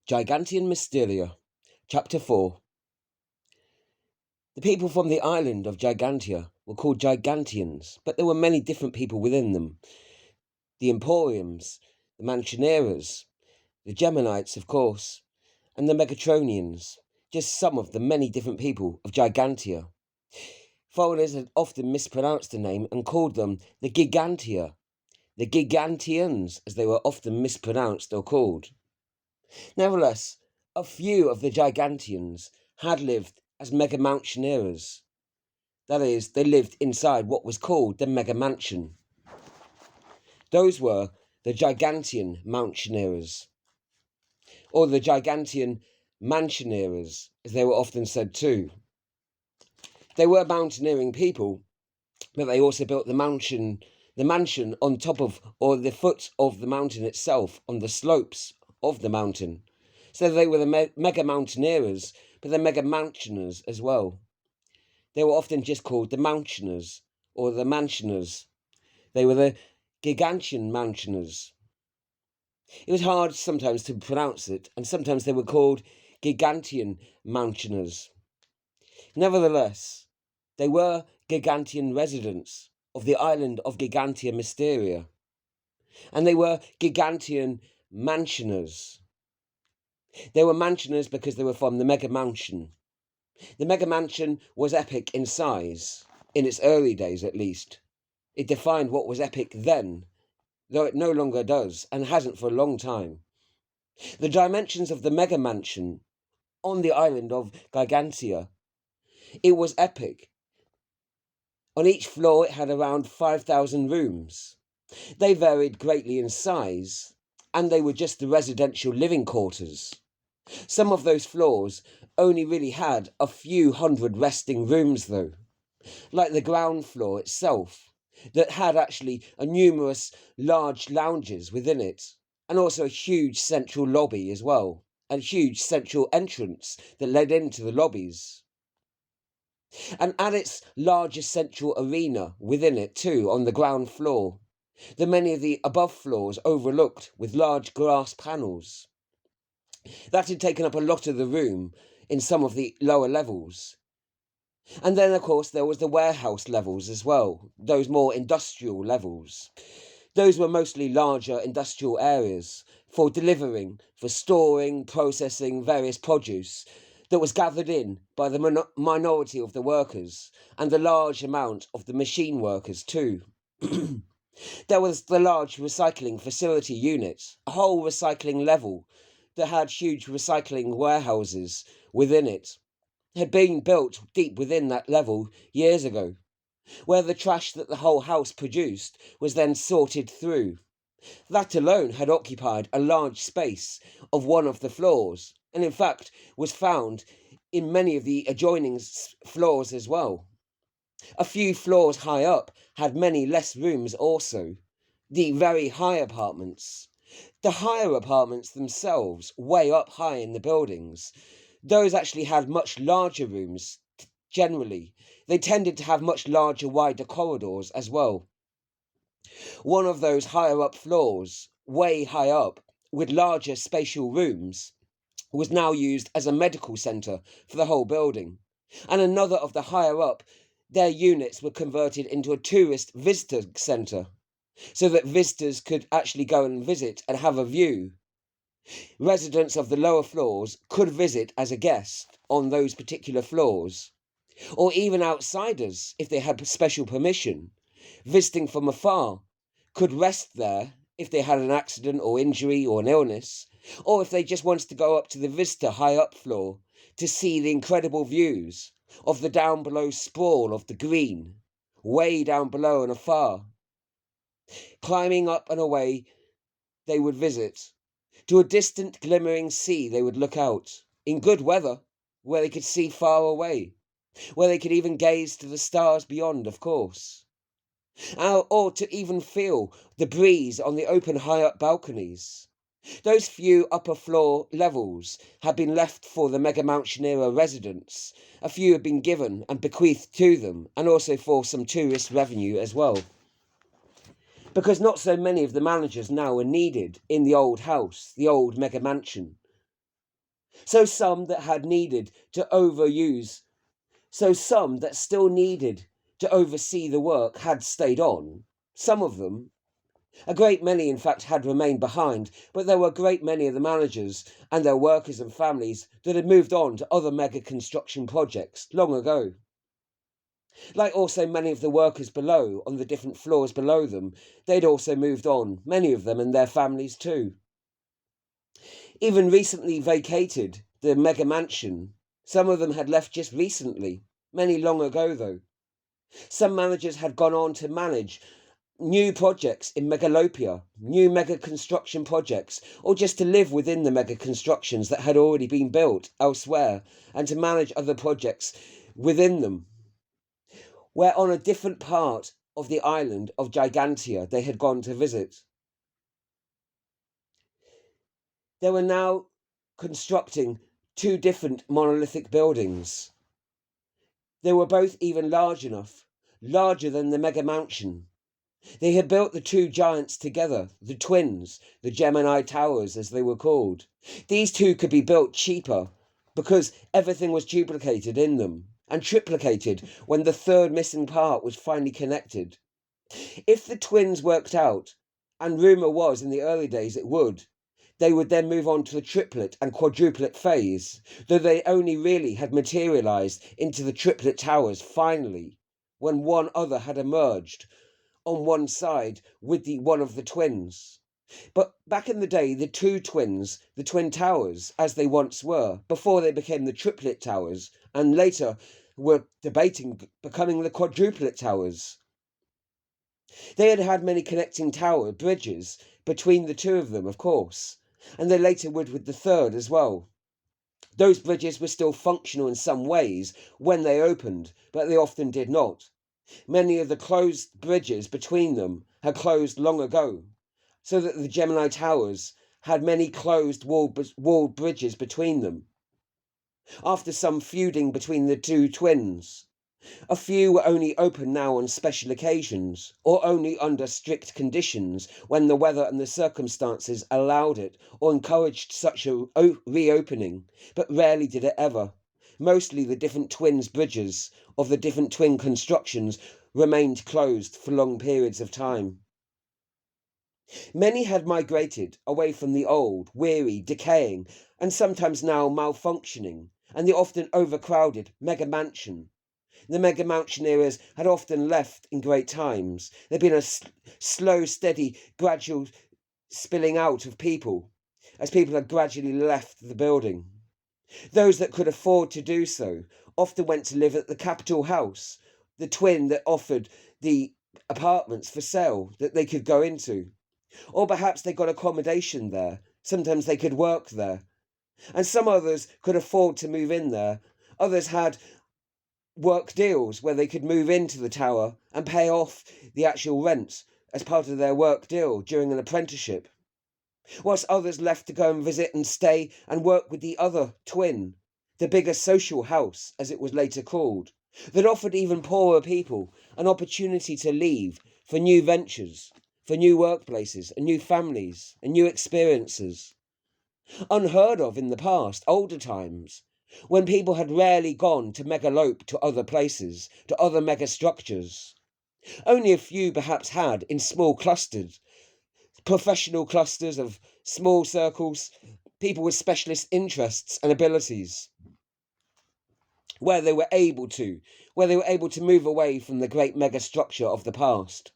Gigantium Mysteria, Chapter 4. The people from the island of Gigantia were called Gigantians, but there were many different people within them. The Emporiums, the Mansioneras, the Geminites, of course, and the Megatronians, just some of the many different people of Gigantia. Foreigners had often mispronounced the name and called them the Gigantia, the Gigantians, as they were often mispronounced or called. Nevertheless, a few of the Gigantians had lived as Mega Mansioneras. That is, they lived inside what was called the Mega Mansion. Those were the Gigantium Mansioneras, or the Gigantium Mansioneras, as they were often said too. They were mountaineering people, but they also built the mansion on top of, or the foot of the mountain itself, on the slopes of the mountain. So they were the Mega Mountaineers, but the Mega Mansioners as well. They were often just called the Mansioners, or the Mansioners. They were the Gigantium Mansioners. It was hard sometimes to pronounce it, and sometimes they were called Gigantium Mansioners. Nevertheless, they were Gigantian residents of the island of Gigantium Mysteria, and they were Gigantian Mansioners. They were Mansioners because they were from the Mega Mansion. The Mega Mansion was epic in size, in its early days at least. It defined what was epic then, though it no longer does, and hasn't for a long time. The dimensions of the Mega Mansion on the island of Gigantia, it was epic. On each floor it had around 5,000 rooms. They varied greatly in size, and they were just the residential living quarters. Some of those floors only really had a few hundred resting rooms though, like the ground floor itself, that had actually a numerous large lounges within it, and also a huge central lobby as well, and huge central entrance that led into the lobbies. And at its largest central arena within it too, on the ground floor, the many of the above floors overlooked with large glass panels. That had taken up a lot of the room in some of the lower levels. And then, of course, there was the warehouse levels as well, those more industrial levels. Those were mostly larger industrial areas for delivering, for storing, processing various produce that was gathered in by the minority of the workers and the large amount of the machine workers too. There was the large recycling facility unit, a whole recycling level that had huge recycling warehouses within it. It had been built deep within that level years ago, where the trash that the whole house produced was then sorted through. That alone had occupied a large space of one of the floors, and in fact was found in many of the adjoining floors as well. A few floors high up had many less rooms also, the very high apartments. The higher apartments themselves, way up high in the buildings, those actually had much larger rooms, generally. They tended to have much larger, wider corridors as well. One of those higher up floors, way high up, with larger spatial rooms, was now used as a medical centre for the whole building. And another of the higher up, their units were converted into a tourist visitor centre, so that visitors could actually go and visit and have a view. Residents of the lower floors could visit as a guest on those particular floors, or even outsiders, if they had special permission, visiting from afar, could rest there if they had an accident or injury or an illness, or if they just wanted to go up to the visitor high up floor to see the incredible views of the down below sprawl of the green, way down below and afar. Climbing up and away they would visit. To a distant glimmering sea they would look out, in good weather, where they could see far away, where they could even gaze to the stars beyond, of course. Or to even feel the breeze on the open high-up balconies. Those few upper floor levels had been left for the Mega Mansionera residents. A few had been given and bequeathed to them, and also for some tourist revenue as well. Because not so many of the managers now were needed in the old house, the old Mega Mansion. So some that had needed to overuse, so some that still needed to oversee the work had stayed on. Some of them, a great many in fact, had remained behind, but there were a great many of the managers and their workers and families that had moved on to other mega construction projects long ago. Like also many of the workers below, on the different floors below them, they'd also moved on, many of them and their families too. Even recently vacated the mega mansion. Some of them had left just recently, many long ago though. Some managers had gone on to manage new projects in Megalopia, new mega construction projects, or just to live within the mega constructions that had already been built elsewhere and to manage other projects within them, where on a different part of the island of Gigantia they had gone to visit. They were now constructing two different monolithic buildings. They were both even large enough, larger than the mega mansion. They had built the two giants together, the twins, the Gemini Towers as they were called. These two could be built cheaper because everything was duplicated in them and triplicated when the third missing part was finally connected. If the twins worked out, and rumour was in the early days it would, they would then move on to the triplet and quadruplet phase, though they only really had materialised into the triplet towers finally, when one other had emerged on one side with the one of the twins. But back in the day, the two twins, the twin towers, as they once were, before they became the triplet towers, and later were debating becoming the quadruplet towers. They had had many connecting tower bridges between the two of them, of course, and they later would with the third as well. Those bridges were still functional in some ways when they opened, but they often did not. Many of the closed bridges between them had closed long ago, so that the Gemini Towers had many closed walled bridges between them. After some feuding between the two twins, a few were only open now on special occasions, or only under strict conditions when the weather and the circumstances allowed it or encouraged such a reopening, but rarely did it ever. Mostly the different twins' bridges of the different twin constructions remained closed for long periods of time. Many had migrated away from the old, weary, decaying, and sometimes now malfunctioning, and the often overcrowded mega mansion. The mega mountaineers had often left in great times. There'd been a slow, steady, gradual spilling out of people, as people had gradually left the building. Those that could afford to do so often went to live at the Capitol House, the twin that offered the apartments for sale that they could go into. Or perhaps they got accommodation there. Sometimes they could work there. And some others could afford to move in there. Others had work deals where they could move into the tower and pay off the actual rent as part of their work deal during an apprenticeship, whilst others left to go and visit and stay and work with the other twin, the bigger social house as it was later called, that offered even poorer people an opportunity to leave for new ventures, for new workplaces and new families and new experiences, unheard of in the past, older times, when people had rarely gone to megalope to other places, to other megastructures. Only a few perhaps had, in small clusters, professional clusters of small circles, people with specialist interests and abilities, where they were able to, move away from the great megastructure of the past,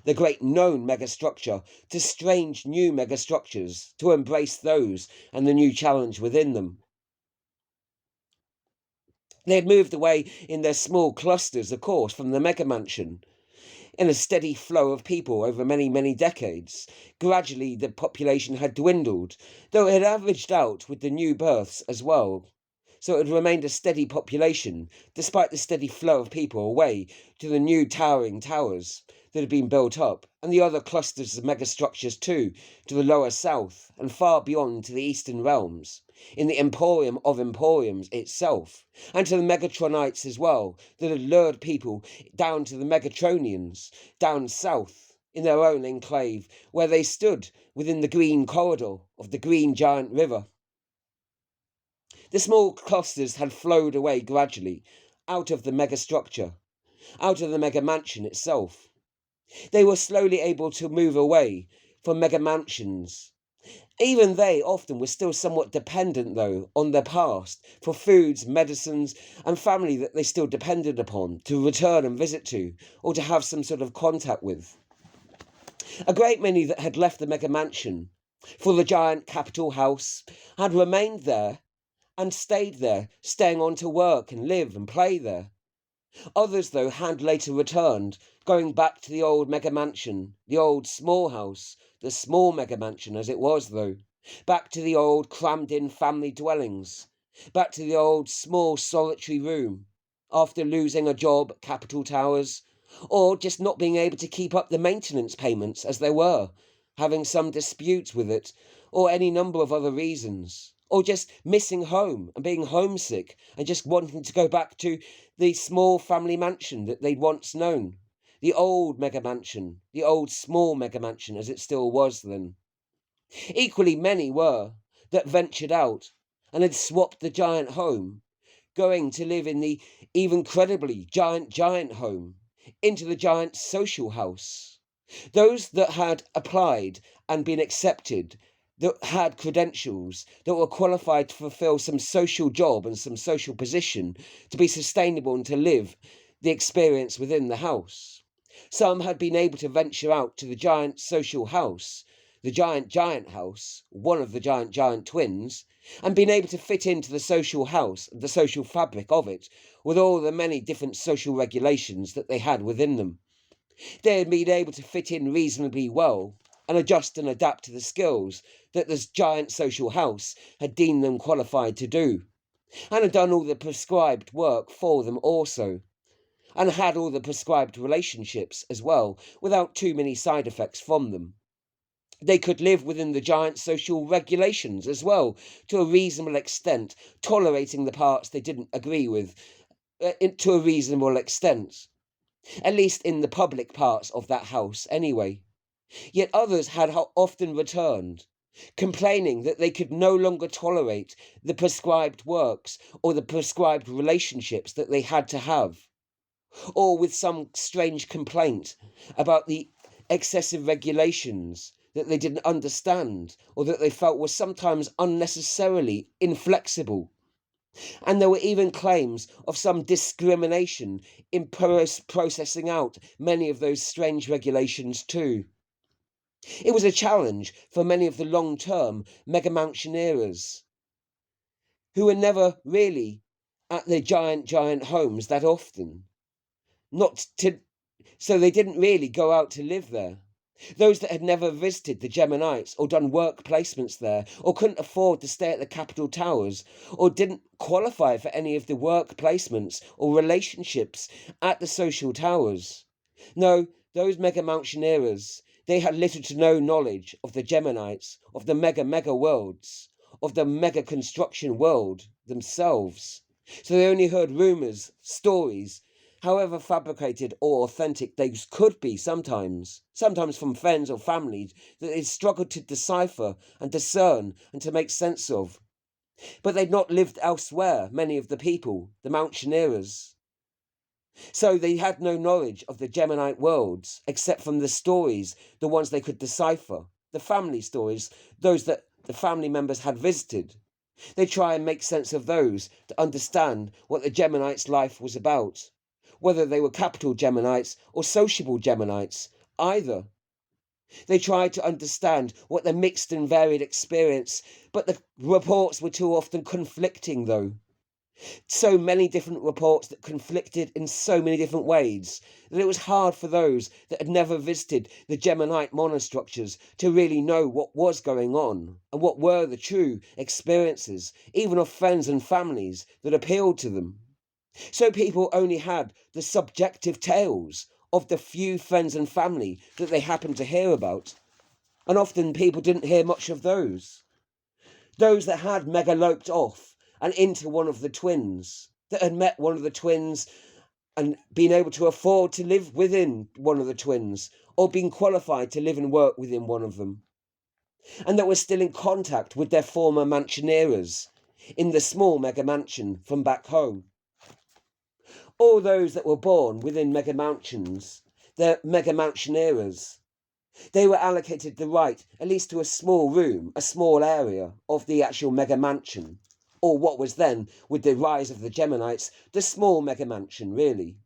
the great known megastructure, to strange new megastructures, to embrace those and the new challenge within them. They had moved away in their small clusters, of course, from the mega mansion, in a steady flow of people over many, many decades. Gradually, the population had dwindled, though it had averaged out with the new births as well. So it had remained a steady population, despite the steady flow of people away to the new towering towers that had been built up, and the other clusters of megastructures too, to the lower south, and far beyond to the eastern realms, in the Emporium of Emporiums itself, and to the Megatronites as well, that had lured people down to the Megatronians, down south, in their own enclave, where they stood within the green corridor of the green giant river. The small clusters had flowed away gradually out of the megastructure, out of the mega mansion itself. They were slowly able to move away from mega mansions. Even they often were still somewhat dependent, though, on their past for foods, medicines, and family that they still depended upon to return and visit to, or to have some sort of contact with. A great many that had left the mega mansion for the giant capital house had remained there and stayed there, staying on to work and live and play there. Others, though, had later returned, going back to the old mega mansion, the old small house, the small mega mansion as it was, though, back to the old crammed in family dwellings, back to the old small solitary room, after losing a job at Capital Towers, or just not being able to keep up the maintenance payments as they were, having some disputes with it, or any number of other reasons, or just missing home and being homesick and just wanting to go back to the small family mansion that they'd once known, the old mega mansion, the old small mega mansion as it still was then. Equally many were that ventured out and had swapped the giant home, going to live in the even credibly giant home, into the giant social house. Those that had applied and been accepted, that had credentials, that were qualified to fulfill some social job and some social position, to be sustainable and to live the experience within the house. Some had been able to venture out to the giant social house, the giant house, one of the giant twins, and been able to fit into the social house, the social fabric of it, with all the many different social regulations that they had within them. They had been able to fit in reasonably well and adjust and adapt to the skills that this giant social house had deemed them qualified to do, and had done all the prescribed work for them also, and had all the prescribed relationships as well, without too many side effects from them. They could live within the giant social regulations as well, to a reasonable extent, tolerating the parts they didn't agree with to a reasonable extent, at least in the public parts of that house anyway. Yet others had often returned, complaining that they could no longer tolerate the prescribed works or the prescribed relationships that they had to have, or with some strange complaint about the excessive regulations that they didn't understand or that they felt were sometimes unnecessarily inflexible. And there were even claims of some discrimination in processing out many of those strange regulations too. It was a challenge for many of the long-term mega mountaineers, who were never really at their giant homes that often, not to, so they didn't really go out to live there. Those that had never visited the Geminites or done work placements there, or couldn't afford to stay at the Capital Towers, or didn't qualify for any of the work placements or relationships at the social towers. No, those mega mountaineers, they had little to no knowledge of the Geminites, of the mega worlds, of the mega construction world themselves. So they only heard rumours, stories, however fabricated or authentic they could be sometimes from friends or families that they struggled to decipher and discern and to make sense of. But they'd not lived elsewhere, many of the people, the mountaineers. So they had no knowledge of the Geminite worlds, except from the stories, the ones they could decipher, the family stories, those that the family members had visited. They try and make sense of those to understand what the Geminites' life was about, whether they were capital Geminites or sociable Geminites, either. They tried to understand what their mixed and varied experience, but the reports were too often conflicting, though. So many different reports that conflicted in so many different ways that it was hard for those that had never visited the Geminite monostructures to really know what was going on and what were the true experiences, even of friends and families, that appealed to them. So people only had the subjective tales of the few friends and family that they happened to hear about, and often people didn't hear much of those. Those that had megaloped off and into one of the twins, that had met one of the twins and been able to afford to live within one of the twins, or been qualified to live and work within one of them, and that were still in contact with their former mansioneers, in the small mega mansion from back home. All those that were born within mega mansions, the mega mansioneras, they were allocated the right, at least to a small room, a small area of the actual mega mansion, or what was then, with the rise of the Geminites, the small mega mansion, really.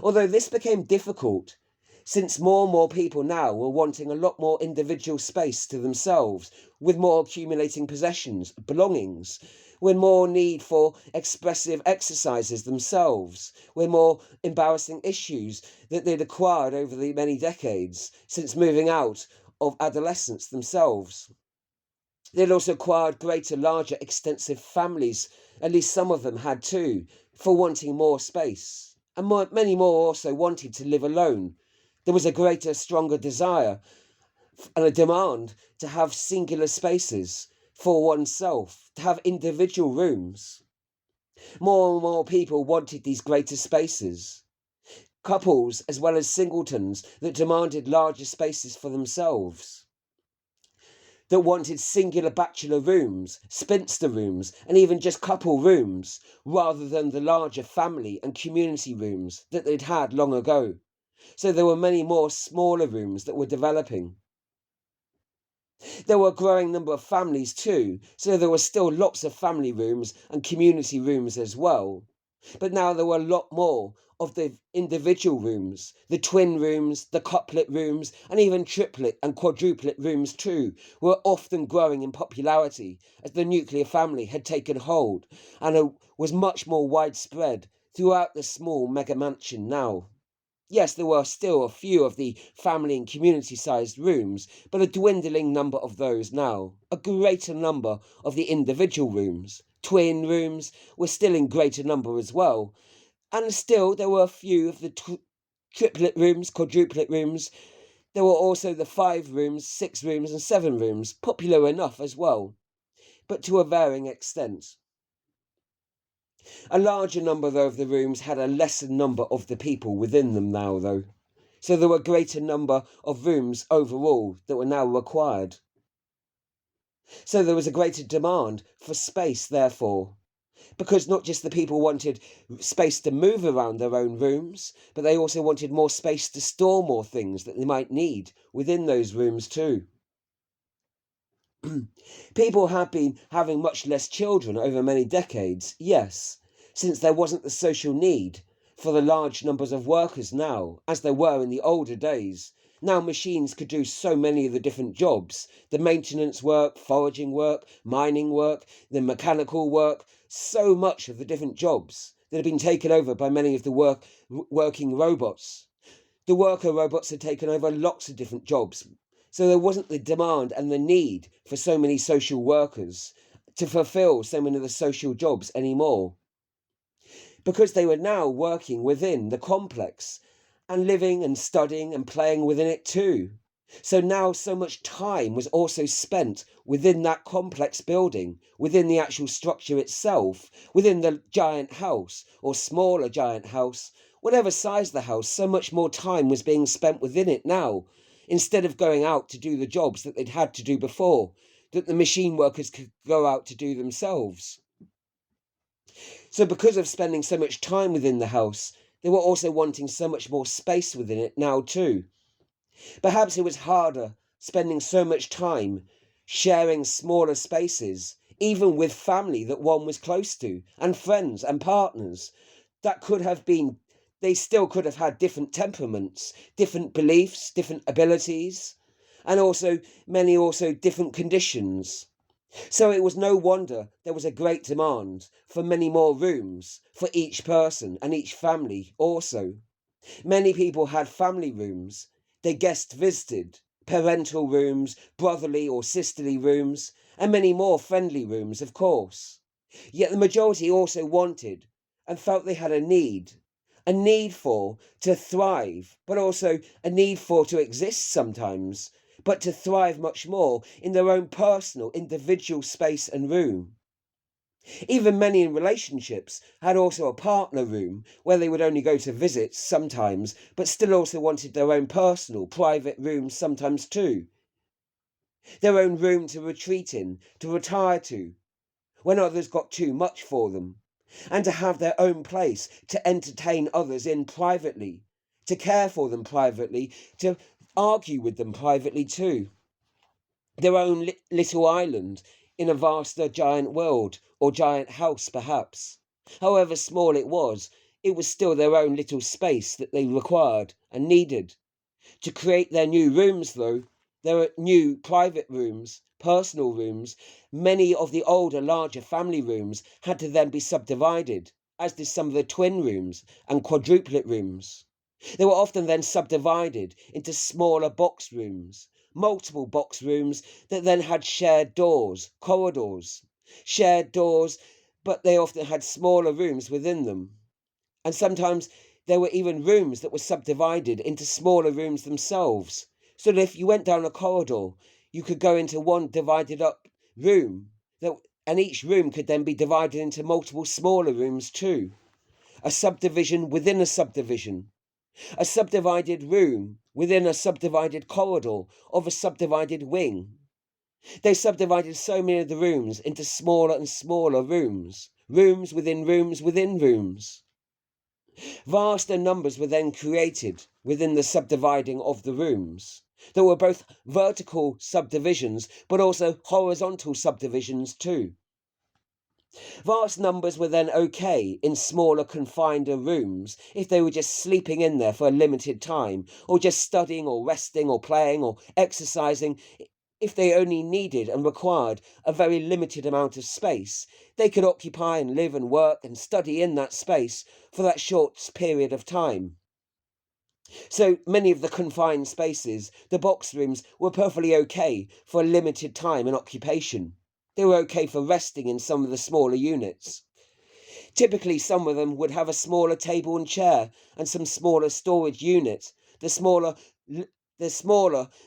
Although this became difficult, since more and more people now were wanting a lot more individual space to themselves, with more accumulating possessions, belongings, with more need for expressive exercises themselves, with more embarrassing issues that they'd acquired over the many decades since moving out of adolescence themselves. They'd also acquired greater, larger, extensive families, at least some of them had too, for wanting more space. And many more also wanted to live alone. There was a greater, stronger desire and a demand to have singular spaces for oneself, to have individual rooms. More and more people wanted these greater spaces. Couples as well as singletons that demanded larger spaces for themselves, that wanted singular bachelor rooms, spinster rooms, and even just couple rooms, rather than the larger family and community rooms that they'd had long ago. So there were many more smaller rooms that were developing. There were a growing number of families too, so there were still lots of family rooms and community rooms as well. But now there were a lot more of the individual rooms, the twin rooms, the couplet rooms, and even triplet and quadruplet rooms too, were often growing in popularity as the nuclear family had taken hold and was much more widespread throughout the small mega mansion now. Yes, there were still a few of the family and community-sized rooms, but a dwindling number of those now. A greater number of the individual rooms. Twin rooms were still in greater number as well. And still there were a few of the triplet rooms, quadruplet rooms. There were also the 5 rooms, 6 rooms and 7 rooms, popular enough as well, but to a varying extent. A larger number, though, of the rooms had a lesser number of the people within them now, though. So there were a greater number of rooms overall that were now required. So there was a greater demand for space, therefore, because not just the people wanted space to move around their own rooms, but they also wanted more space to store more things that they might need within those rooms too. People have been having much less children over many decades, yes, since there wasn't the social need for the large numbers of workers now, as there were in the older days. Now machines could do so many of the different jobs, the maintenance work, foraging work, mining work, the mechanical work, so much of the different jobs that have been taken over by many of the working robots. The worker robots had taken over lots of different jobs. So there wasn't the demand and the need for so many social workers to fulfill so many of the social jobs anymore. Because they were now working within the complex and living and studying and playing within it too. So now so much time was also spent within that complex building, within the actual structure itself, within the giant house or smaller giant house, whatever size the house, so much more time was being spent within it now, instead of going out to do the jobs that they'd had to do before, that the machine workers could go out to do themselves. So because of spending so much time within the house, they were also wanting so much more space within it now too. Perhaps it was harder spending so much time sharing smaller spaces, even with family that one was close to, and friends and partners. That could have been, they still could have had different temperaments, different beliefs, different abilities, and also many different conditions. So it was no wonder there was a great demand for many more rooms for each person and each family also. Many people had family rooms. They guest visited, parental rooms, brotherly or sisterly rooms, and many more friendly rooms, of course. Yet the majority also wanted and felt they had a need for to thrive, but also a need for to exist sometimes, but to thrive much more in their own personal, individual space and room. Even many in relationships had also a partner room where they would only go to visit sometimes, but still also wanted their own personal, private rooms sometimes too. Their own room to retreat in, to retire to, when others got too much for them, and to have their own place to entertain others in privately, to care for them privately, to argue with them privately too. Their own little island in a vaster giant world, or giant house perhaps. However small it was still their own little space that they required and needed. To create their new rooms, though, their new private rooms, personal rooms, many of the older, larger family rooms had to then be subdivided, as did some of the twin rooms and quadruplet rooms. They were often then subdivided into smaller box rooms, multiple box rooms that then had shared doors, corridors, shared doors, but they often had smaller rooms within them. And sometimes there were even rooms that were subdivided into smaller rooms themselves, so that if you went down a corridor, you could go into one divided up room, and each room could then be divided into multiple smaller rooms too. A subdivision within a subdivision. A subdivided room within a subdivided corridor of a subdivided wing. They subdivided so many of the rooms into smaller and smaller rooms, rooms within rooms within rooms. Vaster numbers were then created within the subdividing of the rooms. There were both vertical subdivisions, but also horizontal subdivisions too. Vast numbers were then okay in smaller confined rooms if they were just sleeping in there for a limited time, or just studying or resting or playing or exercising. If they only needed and required a very limited amount of space, they could occupy and live and work and study in that space for that short period of time. So many of the confined spaces, the box rooms, were perfectly okay for a limited time and occupation. They were okay for resting in some of the smaller units. Typically, some of them would have a smaller table and chair and some smaller storage units, the smaller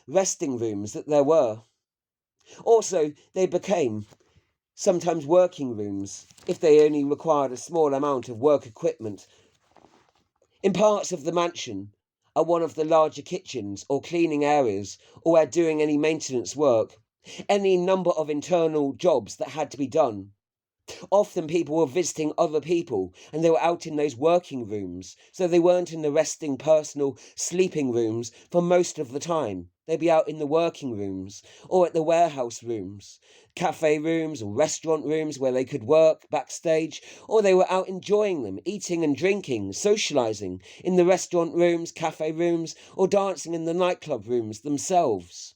resting rooms that there were. Also, they became sometimes working rooms if they only required a small amount of work equipment. In parts of the mansion are one of the larger kitchens or cleaning areas, or where doing any maintenance work, any number of internal jobs that had to be done. Often people were visiting other people and they were out in those working rooms, so they weren't in the resting personal sleeping rooms for most of the time. They'd be out in the working rooms or at the warehouse rooms, cafe rooms or restaurant rooms where they could work backstage, or they were out enjoying them, eating and drinking, socializing in the restaurant rooms, cafe rooms, or dancing in the nightclub rooms themselves.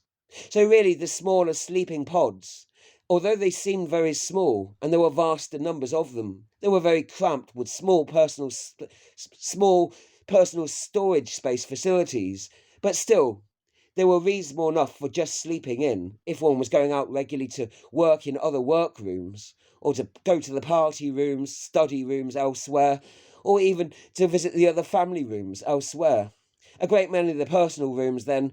So really the smaller sleeping pods, although they seemed very small, and there were vaster numbers of them, they were very cramped with small personal storage space facilities. But still, they were reasonable enough for just sleeping in, if one was going out regularly to work in other workrooms, or to go to the party rooms, study rooms elsewhere, or even to visit the other family rooms elsewhere. A great many of the personal rooms then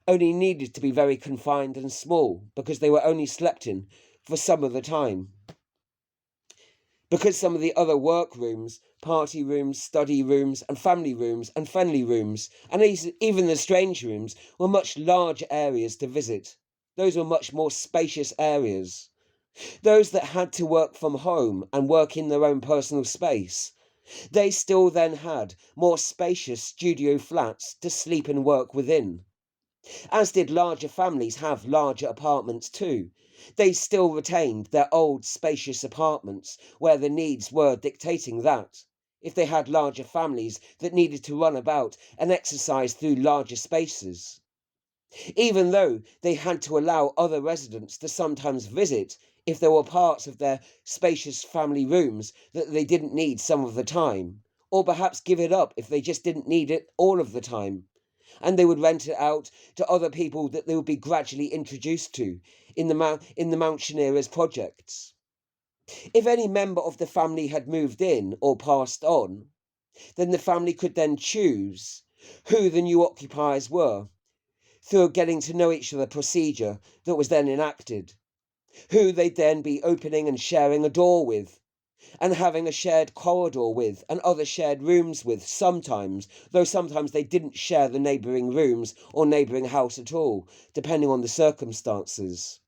only needed to be very confined and small, because they were only slept in for some of the time. Because some of the other work rooms, party rooms, study rooms, and family rooms, and friendly rooms, and even the strange rooms, were much larger areas to visit. Those were much more spacious areas. Those that had to work from home and work in their own personal space, they still then had more spacious studio flats to sleep and work within. As did larger families have larger apartments too. They still retained their old spacious apartments where the needs were dictating that. If they had larger families that needed to run about and exercise through larger spaces. Even though they had to allow other residents to sometimes visit if there were parts of their spacious family rooms that they didn't need some of the time, or perhaps give it up if they just didn't need it all of the time, and they would rent it out to other people that they would be gradually introduced to in the Mountaineers projects. If any member of the family had moved in or passed on, then the family could then choose who the new occupiers were through getting to know each other procedure that was then enacted, who they'd then be opening and sharing a door with, and having a shared corridor with, and other shared rooms with sometimes, though sometimes they didn't share the neighbouring rooms or neighbouring house at all, depending on the circumstances.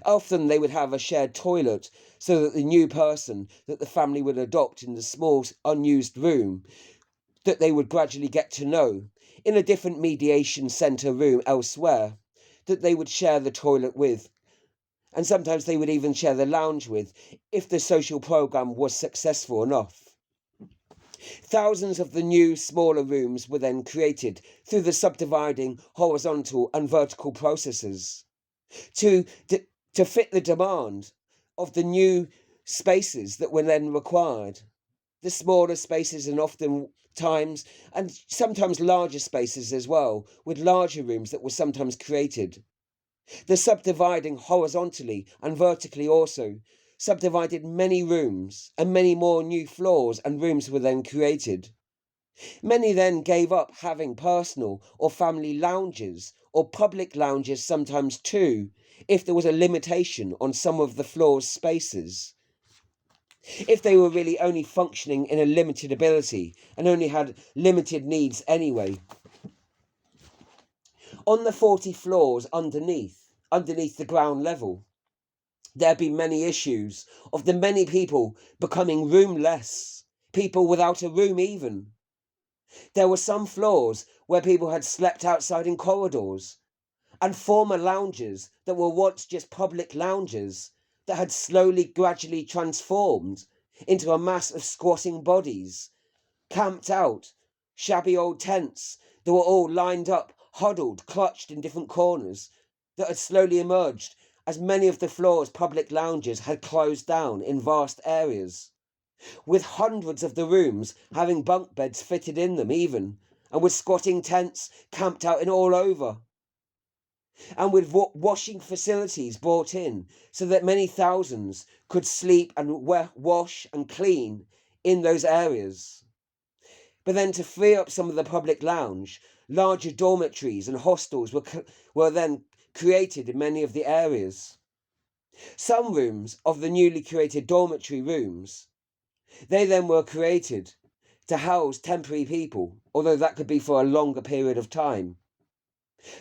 Often they would have a shared toilet so that the new person that the family would adopt in the small unused room that they would gradually get to know in a different mediation centre room elsewhere that they would share the toilet with, and sometimes they would even share the lounge with if the social program was successful enough. Thousands of the new, smaller rooms were then created through the subdividing horizontal and vertical processes to, to, to fit the demand of the new spaces that were then required. The smaller spaces and often times and sometimes larger spaces as well, with larger rooms that were sometimes created. The subdividing horizontally and vertically also subdivided many rooms, and many more new floors and rooms were then created. Many then gave up having personal or family lounges, or public lounges sometimes too, if there was a limitation on some of the floor's spaces. If they were really only functioning in a limited ability and only had limited needs anyway. On the 40 floors underneath the ground level, there have been many issues of the many people becoming roomless, people without a room even. There were some floors where people had slept outside in corridors, and former lounges that were once just public lounges that had slowly, gradually transformed into a mass of squatting bodies, camped out, shabby old tents that were all lined up, huddled, clutched in different corners, that had slowly emerged as many of the floor's public lounges had closed down in vast areas, with hundreds of the rooms having bunk beds fitted in them even, and with squatting tents camped out in all over, and with washing facilities brought in so that many thousands could sleep and wash and clean in those areas. But then to free up some of the public lounge, larger dormitories and hostels were then created in many of the areas. Some rooms of the newly created dormitory rooms, they then were created to house temporary people, although that could be for a longer period of time.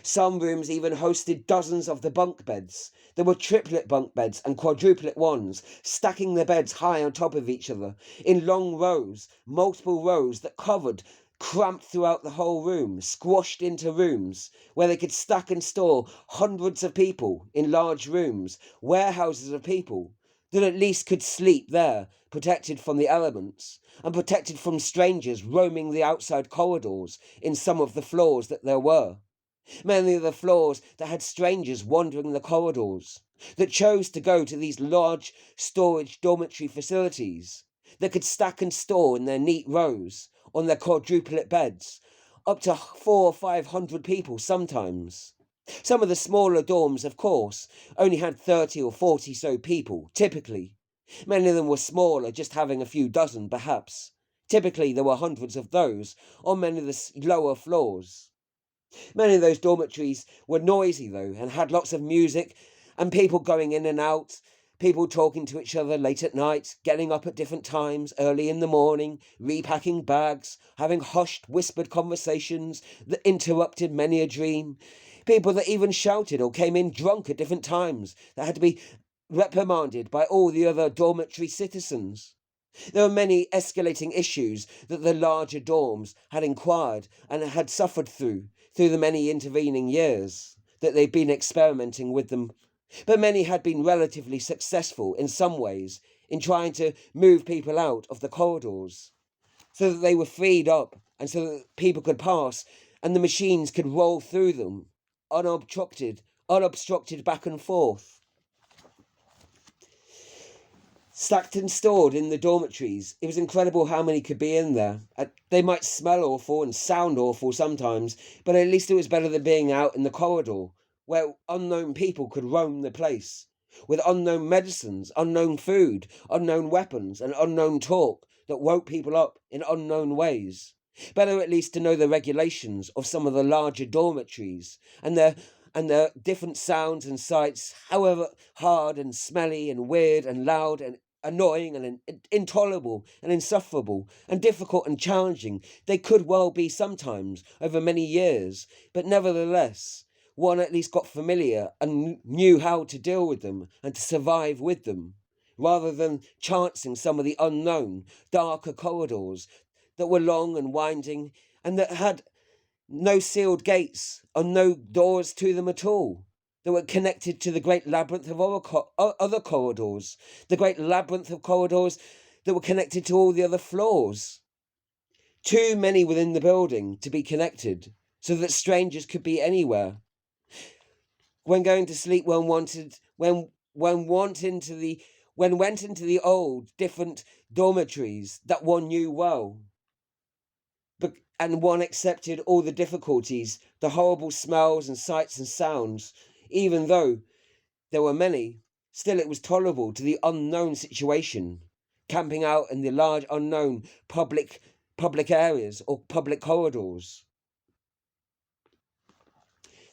Some rooms even hosted dozens of the bunk beds. There were triplet bunk beds and quadruplet ones, stacking the beds high on top of each other, in long rows, multiple rows that covered, cramped throughout the whole room, squashed into rooms, where they could stack and store hundreds of people in large rooms, warehouses of people, that at least could sleep there, protected from the elements, and protected from strangers roaming the outside corridors in some of the floors that there were. Many of the floors that had strangers wandering the corridors, that chose to go to these large storage dormitory facilities, that could stack and store in their neat rows on their quadruplet beds, up to 400 or 500 people sometimes. Some of the smaller dorms, of course, only had 30 or 40 so people, typically. Many of them were smaller, just having a few dozen, perhaps. Typically, there were hundreds of those on many of the lower floors. Many of those dormitories were noisy, though, and had lots of music and people going in and out, people talking to each other late at night, getting up at different times, early in the morning, repacking bags, having hushed, whispered conversations that interrupted many a dream. People that even shouted or came in drunk at different times that had to be reprimanded by all the other dormitory citizens. There were many escalating issues that the larger dorms had inquired and had suffered through the many intervening years that they'd been experimenting with them. But many had been relatively successful in some ways in trying to move people out of the corridors so that they were freed up and so that people could pass and the machines could roll through them unobstructed back and forth. Stacked and stored in the dormitories. It was incredible how many could be in there. They might smell awful and sound awful sometimes, but at least it was better than being out in the corridor, where unknown people could roam the place, with unknown medicines, unknown food, unknown weapons, and unknown talk that woke people up in unknown ways. Better at least to know the regulations of some of the larger dormitories and their different sounds and sights, however hard and smelly and weird and loud and annoying and intolerable and insufferable and difficult and challenging they could well be sometimes over many years, but nevertheless one at least got familiar and knew how to deal with them and to survive with them, rather than chancing some of the unknown, darker corridors that were long and winding and that had no sealed gates or no doors to them at all. They were connected to the great labyrinth of other corridors, the great labyrinth of corridors that were connected to all the other floors. Too many within the building to be connected, so that strangers could be anywhere. When going to sleep, one went into the old different dormitories that one knew well, and one accepted all the difficulties, the horrible smells and sights and sounds, even though there were many, still it was tolerable to the unknown situation, camping out in the large unknown public areas or public corridors.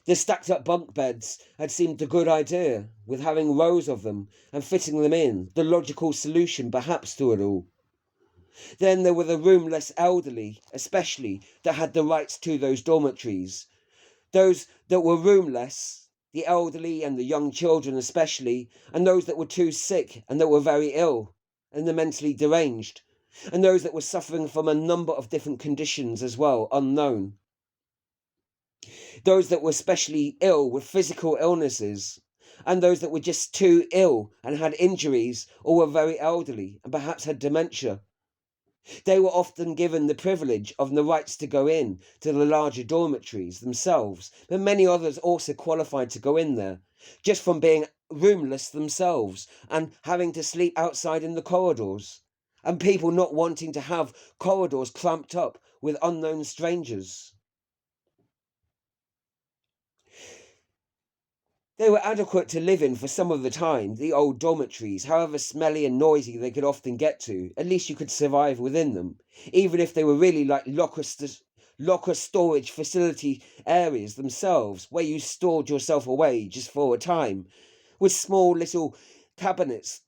The stacked up bunk beds had seemed a good idea, with having rows of them and fitting them in, the logical solution perhaps to it all. Then there were the roomless elderly, especially, that had the rights to those dormitories. Those that were roomless, the elderly and the young children especially, and those that were too sick and that were very ill, and the mentally deranged, and those that were suffering from a number of different conditions as well, unknown. Those that were specially ill with physical illnesses, and those that were just too ill and had injuries or were very elderly and perhaps had dementia. They were often given the privilege of the rights to go in to the larger dormitories themselves, but many others also qualified to go in there, just from being roomless themselves and having to sleep outside in the corridors, and people not wanting to have corridors cramped up with unknown strangers. They were adequate to live in for some of the time, the old dormitories, however smelly and noisy they could often get to. At least you could survive within them, even if they were really like locker storage facility areas themselves, where you stored yourself away just for a time, with small little cabinets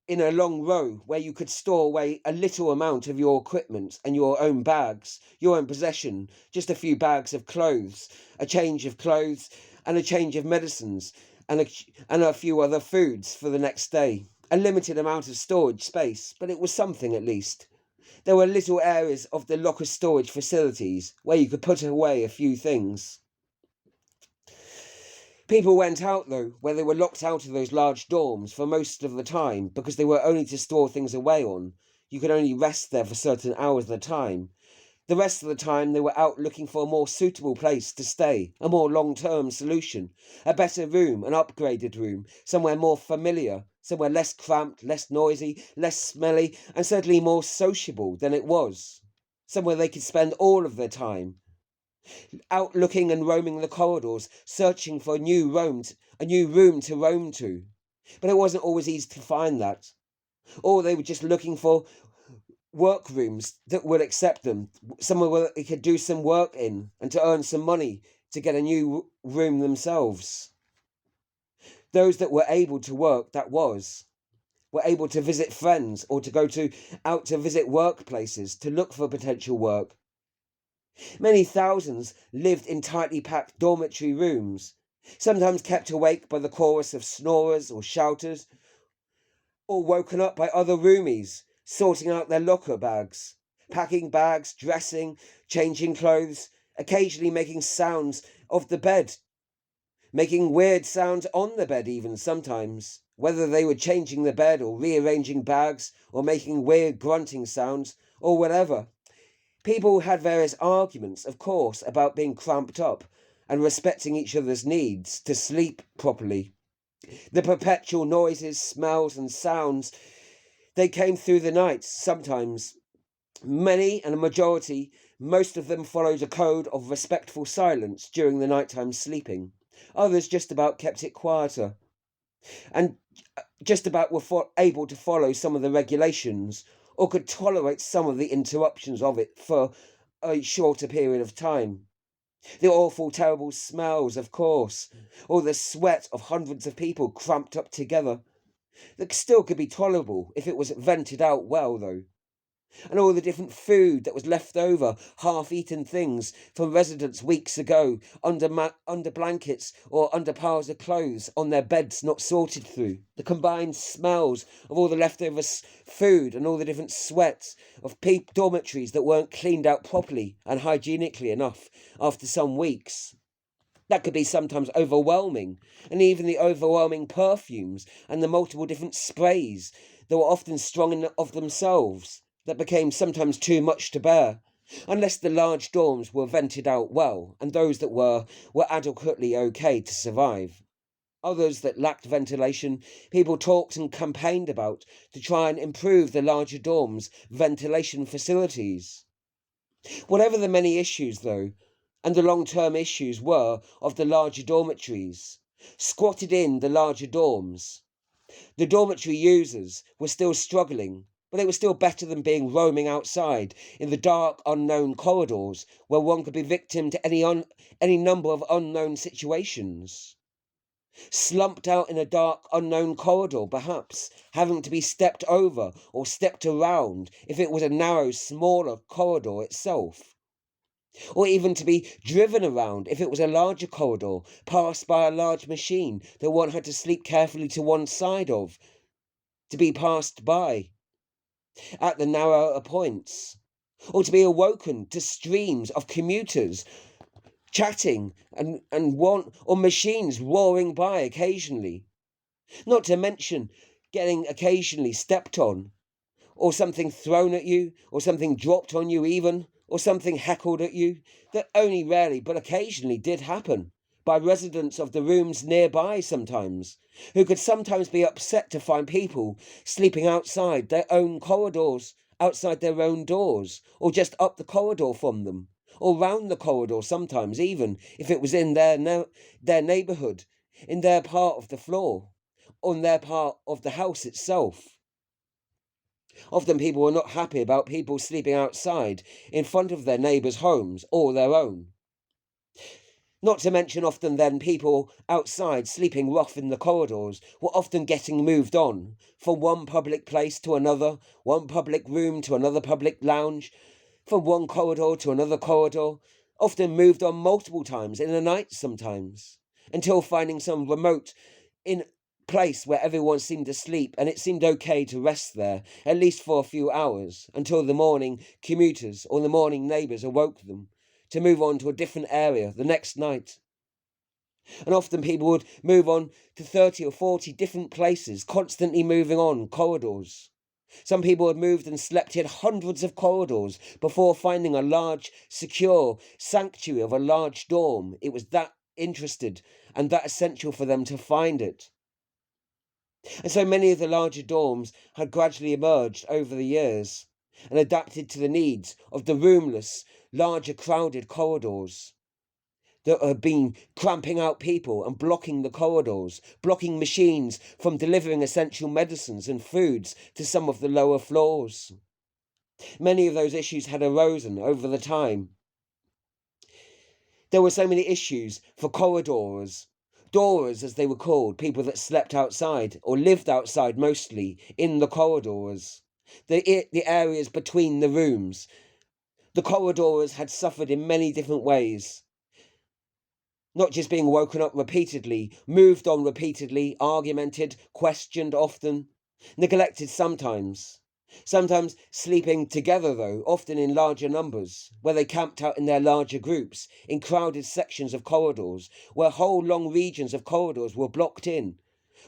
in a long row where you could store away a little amount of your equipment and your own bags, your own possession, just a few bags of clothes, a change of clothes, and a change of medicines, and a few other foods for the next day. A limited amount of storage space, but it was something at least. There were little areas of the locker storage facilities where you could put away a few things. People went out, though, where they were locked out of those large dorms for most of the time because they were only to store things away on. You could only rest there for certain hours at a time. The rest of the time they were out looking for a more suitable place to stay, a more long-term solution, a better room, an upgraded room, somewhere more familiar, somewhere less cramped, less noisy, less smelly, and certainly more sociable than it was. Somewhere they could spend all of their time out looking and roaming the corridors, searching for a new room to roam to. But it wasn't always easy to find that. Or they were just looking for workrooms that would accept them, somewhere where they could do some work in and to earn some money to get a new room themselves. Those that were able to work, were able to visit friends or to go out to visit workplaces to look for potential work. Many thousands lived in tightly packed dormitory rooms, sometimes kept awake by the chorus of snorers or shouters, or woken up by other roomies sorting out their locker bags, packing bags, dressing, changing clothes, occasionally making sounds of the bed, making weird sounds on the bed even sometimes, whether they were changing the bed or rearranging bags or making weird grunting sounds or whatever. People had various arguments, of course, about being cramped up and respecting each other's needs to sleep properly. The perpetual noises, smells, and sounds, they came through the night sometimes. Many and a majority, most of them followed a code of respectful silence during the nighttime sleeping. Others just about kept it quieter and just about were able to follow some of the regulations or could tolerate some of the interruptions of it for a shorter period of time. The awful, terrible smells, of course, or the sweat of hundreds of people cramped up together. That still could be tolerable if it was vented out well, though. And all the different food that was left over, half-eaten things from residents weeks ago, under blankets or under piles of clothes on their beds not sorted through. The combined smells of all the leftover food and all the different sweats of dormitories that weren't cleaned out properly and hygienically enough after some weeks. That could be sometimes overwhelming, and even the overwhelming perfumes and the multiple different sprays that were often strong in of themselves, that became sometimes too much to bear, unless the large dorms were vented out well, and those that were adequately okay to survive. Others that lacked ventilation, people talked and campaigned about to try and improve the larger dorms' ventilation facilities. Whatever the many issues, though, and the long-term issues were of the larger dormitories, squatted in the larger dorms, the dormitory users were still struggling, but it was still better than being roaming outside in the dark, unknown corridors where one could be victim to any number of unknown situations. Slumped out in a dark, unknown corridor, perhaps, having to be stepped over or stepped around if it was a narrow, smaller corridor itself. Or even to be driven around if it was a larger corridor, passed by a large machine that one had to sleep carefully to one side of, to be passed by at the narrower points. Or to be awoken to streams of commuters chatting and or machines roaring by occasionally. Not to mention getting occasionally stepped on, or something thrown at you, or something dropped on you even, or something heckled at you, that only rarely but occasionally did happen, by residents of the rooms nearby sometimes, who could sometimes be upset to find people sleeping outside their own corridors, outside their own doors, or just up the corridor from them, or round the corridor sometimes, even if it was in their neighbourhood, in their part of the floor, on their part of the house itself. Often people were not happy about people sleeping outside in front of their neighbours' homes or their own. Not to mention often then people outside sleeping rough in the corridors were often getting moved on from one public place to another, one public room to another public lounge, from one corridor to another corridor, often moved on multiple times in a night sometimes, until finding some remote in place where everyone seemed asleep and it seemed okay to rest there, at least for a few hours, until the morning commuters or the morning neighbours awoke them to move on to a different area the next night. And often people would move on to 30 or 40 different places, constantly moving on corridors. Some people had moved and slept in hundreds of corridors before finding a large, secure sanctuary of a large dorm. It was that interested and that essential for them to find it. And so many of the larger dorms had gradually emerged over the years and adapted to the needs of the roomless, larger crowded corridors that had been cramping out people and blocking the corridors, blocking machines from delivering essential medicines and foods to some of the lower floors. Many of those issues had arisen over the time. There were so many issues for corridors, doorers as they were called, people that slept outside or lived outside mostly in the corridors, the areas between the rooms. The corridors had suffered in many different ways. Not just being woken up repeatedly, moved on repeatedly, argumented, questioned often, neglected sometimes. Sometimes sleeping together, though, often in larger numbers, where they camped out in their larger groups, in crowded sections of corridors, where whole long regions of corridors were blocked in,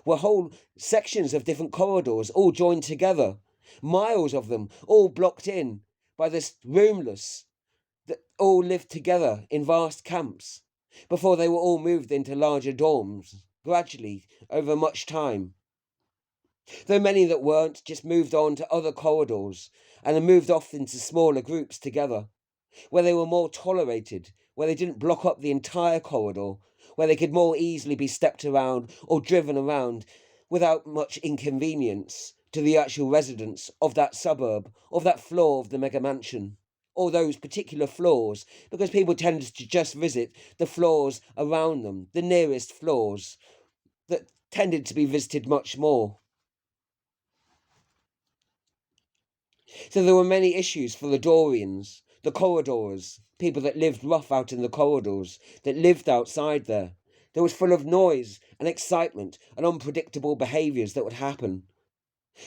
where whole sections of different corridors all joined together, miles of them all blocked in by this roomless, that all lived together in vast camps, before they were all moved into larger dorms, gradually, over much time. Though many that weren't just moved on to other corridors and then moved off into smaller groups together, where they were more tolerated, where they didn't block up the entire corridor, where they could more easily be stepped around or driven around without much inconvenience to the actual residents of that suburb, of that floor of the mega mansion, or those particular floors, because people tended to just visit the floors around them, the nearest floors, that tended to be visited much more. So there were many issues for the Dorians, the corridors, people that lived rough out in the corridors, that lived outside there. That was full of noise and excitement and unpredictable behaviours that would happen.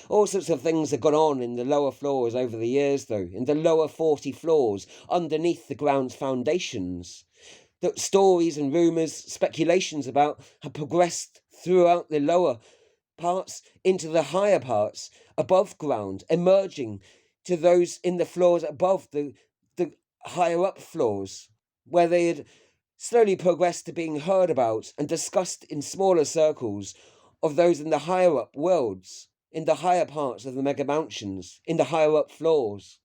All sorts of things had gone on in the lower floors over the years, though, in the lower 40 floors, underneath the ground's foundations. That stories and rumours, speculations about had progressed throughout the lower parts into the higher parts above ground, emerging to those in the floors above the higher up floors, where they had slowly progressed to being heard about and discussed in smaller circles of those in the higher up worlds, in the higher parts of the mega mansions, in the higher up floors.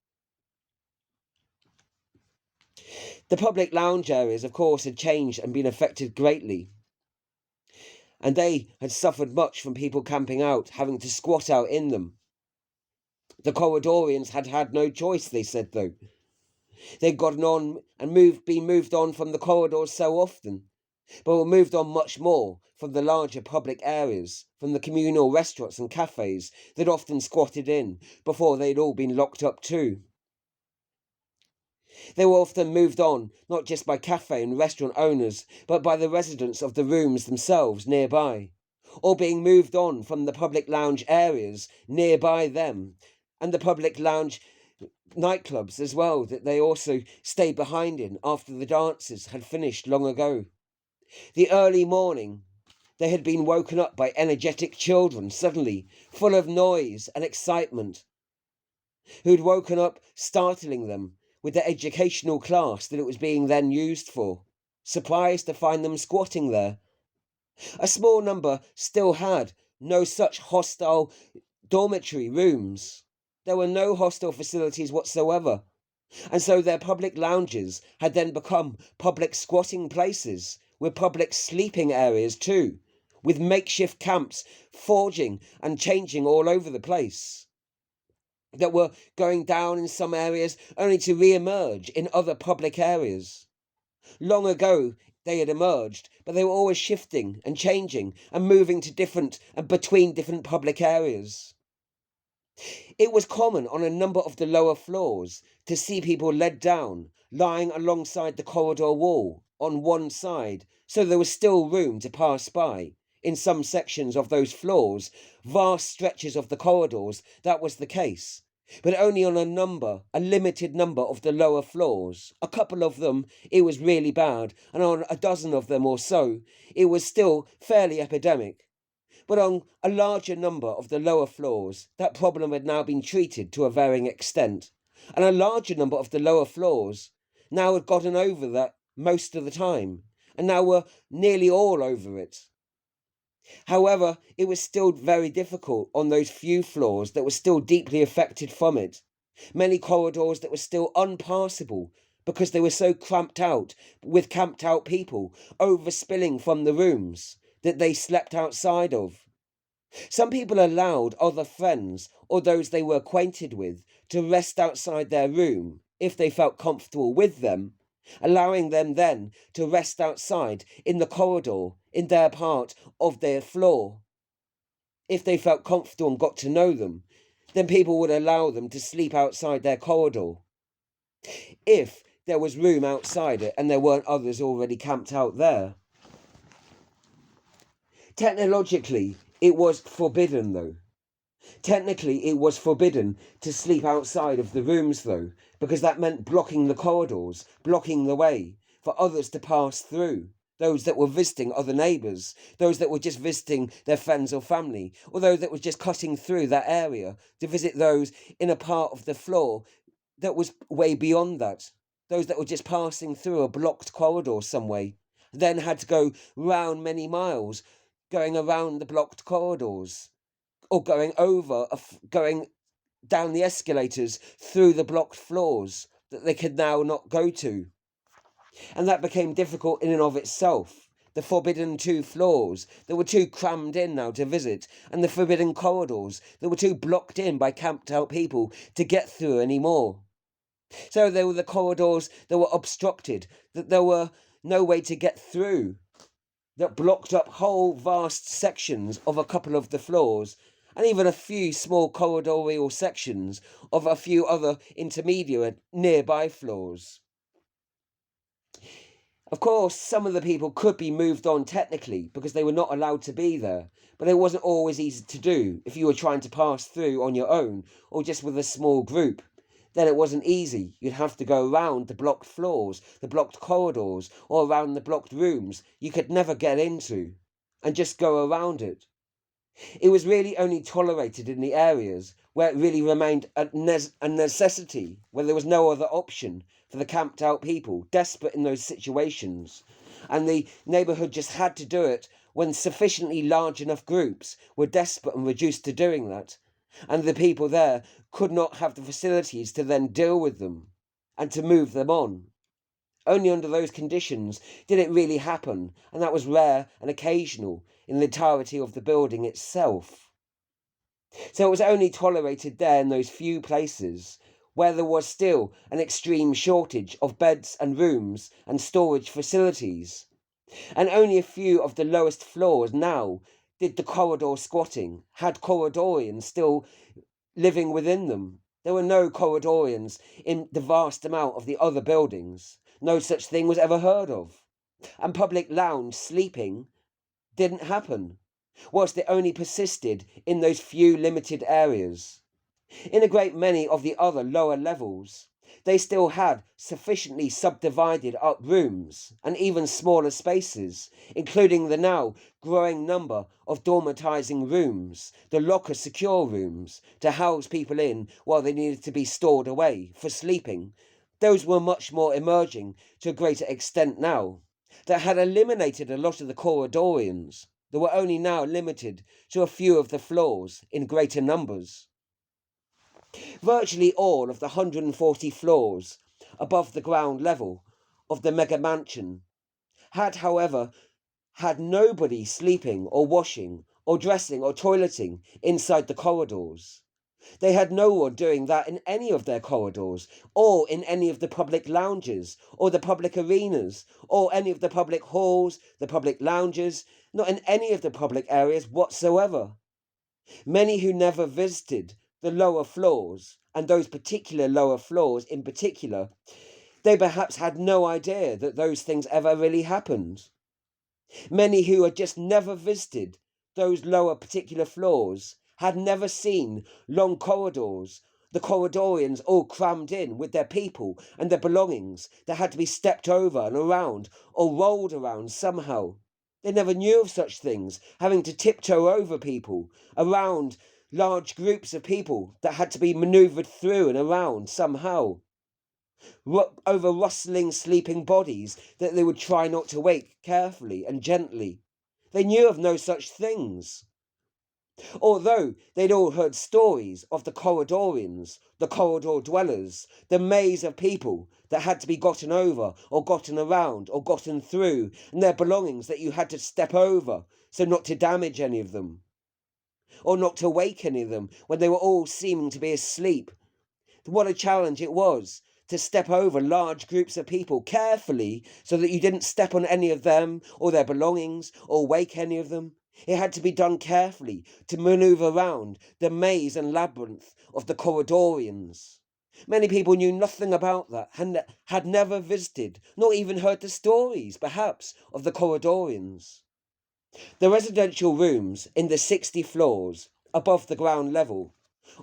The public lounge areas, of course, had changed and been affected greatly, and they had suffered much from people camping out, having to squat out in them. The corridorians had had no choice, they said, though. They'd gotten on and been moved on from the corridors so often, but were moved on much more from the larger public areas, from the communal restaurants and cafes they'd often squatted in before they'd all been locked up too. They were often moved on, not just by cafe and restaurant owners, but by the residents of the rooms themselves nearby, or being moved on from the public lounge areas nearby them, and the public lounge nightclubs as well, that they also stayed behind in after the dances had finished long ago. The early morning, they had been woken up by energetic children, suddenly, full of noise and excitement, who'd woken up, startling them with the educational class that it was being then used for, surprised to find them squatting there. A small number still had no such hostile dormitory rooms. There were no hostel facilities whatsoever, and so their public lounges had then become public squatting places, with public sleeping areas too, with makeshift camps forging and changing all over the place, that were going down in some areas only to re-emerge in other public areas. Long ago they had emerged, but they were always shifting and changing and moving to different and between different public areas. It was common on a number of the lower floors to see people led down, lying alongside the corridor wall on one side, so there was still room to pass by. In some sections of those floors, vast stretches of the corridors, that was the case, but only on a limited number of the lower floors. A couple of them, it was really bad, and on a dozen of them or so, it was still fairly epidemic. But on a larger number of the lower floors, that problem had now been treated to a varying extent, and a larger number of the lower floors now had gotten over that most of the time, and now were nearly all over it. However, it was still very difficult on those few floors that were still deeply affected from it. Many corridors that were still unpassable because they were so cramped out with camped out people overspilling from the rooms that they slept outside of. Some people allowed other friends or those they were acquainted with to rest outside their room if they felt comfortable with them, allowing them then to rest outside in the corridor in their part of their floor. If they felt comfortable and got to know them, then people would allow them to sleep outside their corridor. If there was room outside it and there weren't others already camped out there. Technologically, it was forbidden, though. Technically, it was forbidden to sleep outside of the rooms, though, because that meant blocking the corridors, blocking the way for others to pass through. Those that were visiting other neighbours, those that were just visiting their friends or family, or those that were just cutting through that area to visit those in a part of the floor that was way beyond that. Those that were just passing through a blocked corridor some way, then had to go round many miles, going around the blocked corridors, or going down the escalators through the blocked floors that they could now not go to. And that became difficult in and of itself. The forbidden 2 floors that were too crammed in now to visit, and the forbidden corridors that were too blocked in by camped out people to get through anymore. So there were the corridors that were obstructed, that there were no way to get through, that blocked up whole vast sections of a couple of the floors, and even a few small corridorial sections of a few other intermediate nearby floors. Of course, some of the people could be moved on technically because they were not allowed to be there, but it wasn't always easy to do if you were trying to pass through on your own or just with a small group. Then it wasn't easy. You'd have to go around the blocked floors, the blocked corridors, or around the blocked rooms you could never get into, and just go around it. It was really only tolerated in the areas where it really remained a necessity, where there was no other option for the camped out people, desperate in those situations. And the neighbourhood just had to do it when sufficiently large enough groups were desperate and reduced to doing that. And the people there could not have the facilities to then deal with them and to move them on. Only under those conditions did it really happen, and that was rare and occasional in the entirety of the building itself. So it was only tolerated there in those few places where there was still an extreme shortage of beds and rooms and storage facilities. And only a few of the lowest floors now did the corridor squatting, had corridorians still living within them. There were no corridorians in the vast amount of the other buildings. No such thing was ever heard of. And public lounge sleeping didn't happen, whilst it only persisted in those few limited areas. In a great many of the other lower levels, they still had sufficiently subdivided up rooms and even smaller spaces, including the now growing number of dormitizing rooms, the locker secure rooms, to house people in while they needed to be stored away for sleeping. Those were much more emerging to a greater extent now, that had eliminated a lot of the corridorians, that were only now limited to a few of the floors in greater numbers. Virtually all of the 140 floors above the ground level of the mega mansion had, however, had nobody sleeping or washing or dressing or toileting inside the corridors. They had no one doing that in any of their corridors, or in any of the public lounges, or the public arenas, or any of the public halls, the public lounges, not in any of the public areas whatsoever. Many who never visited the lower floors, and those particular lower floors in particular, they perhaps had no idea that those things ever really happened. Many who had just never visited those lower particular floors had never seen long corridors, the corridorians all crammed in with their people and their belongings that had to be stepped over and around or rolled around somehow. They never knew of such things, having to tiptoe over people, around large groups of people that had to be manoeuvred through and around somehow, over rustling, sleeping bodies that they would try not to wake carefully and gently. They knew of no such things. Although they'd all heard stories of the corridorians, the corridor dwellers, the maze of people that had to be gotten over, or gotten around, or gotten through, and their belongings that you had to step over so not to damage any of them, or not to wake any of them when they were all seeming to be asleep. What a challenge it was to step over large groups of people carefully so that you didn't step on any of them or their belongings or wake any of them. It had to be done carefully to maneuver around the maze and labyrinth of the corridorians. Many people knew nothing about that, and had never visited, nor even heard the stories, perhaps, of the corridorians. The residential rooms in the 60 floors above the ground level,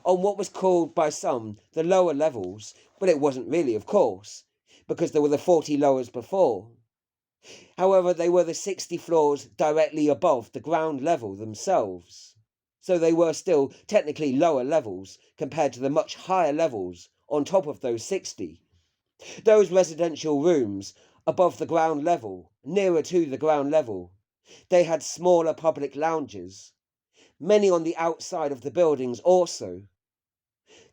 on what was called by some the lower levels, but it wasn't really, of course, because there were the 40 lowers before. However, they were the 60 floors directly above the ground level themselves. So they were still technically lower levels compared to the much higher levels on top of those 60. Those residential rooms above the ground level, nearer to the ground level, they had smaller public lounges, many on the outside of the buildings also.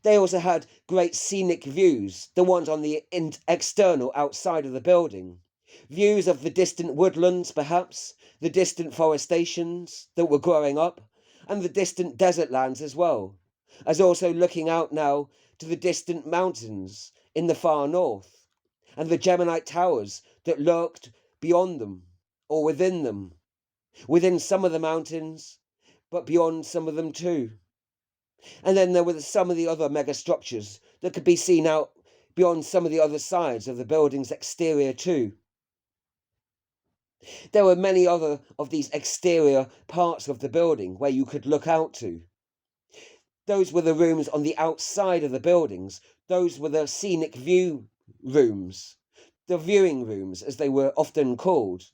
They also had great scenic views, the ones on the external outside of the building. Views of the distant woodlands, perhaps, the distant forestations that were growing up, and the distant desert lands as well, as also looking out now to the distant mountains in the far north, and the Geminite towers that lurked beyond them, or within them, within some of the mountains, but beyond some of them too. And then there were some of the other mega structures that could be seen out beyond some of the other sides of the building's exterior too. There were many other of these exterior parts of the building where you could look out to. Those were the rooms on the outside of the buildings. Those were the scenic view rooms, the viewing rooms as they were often called.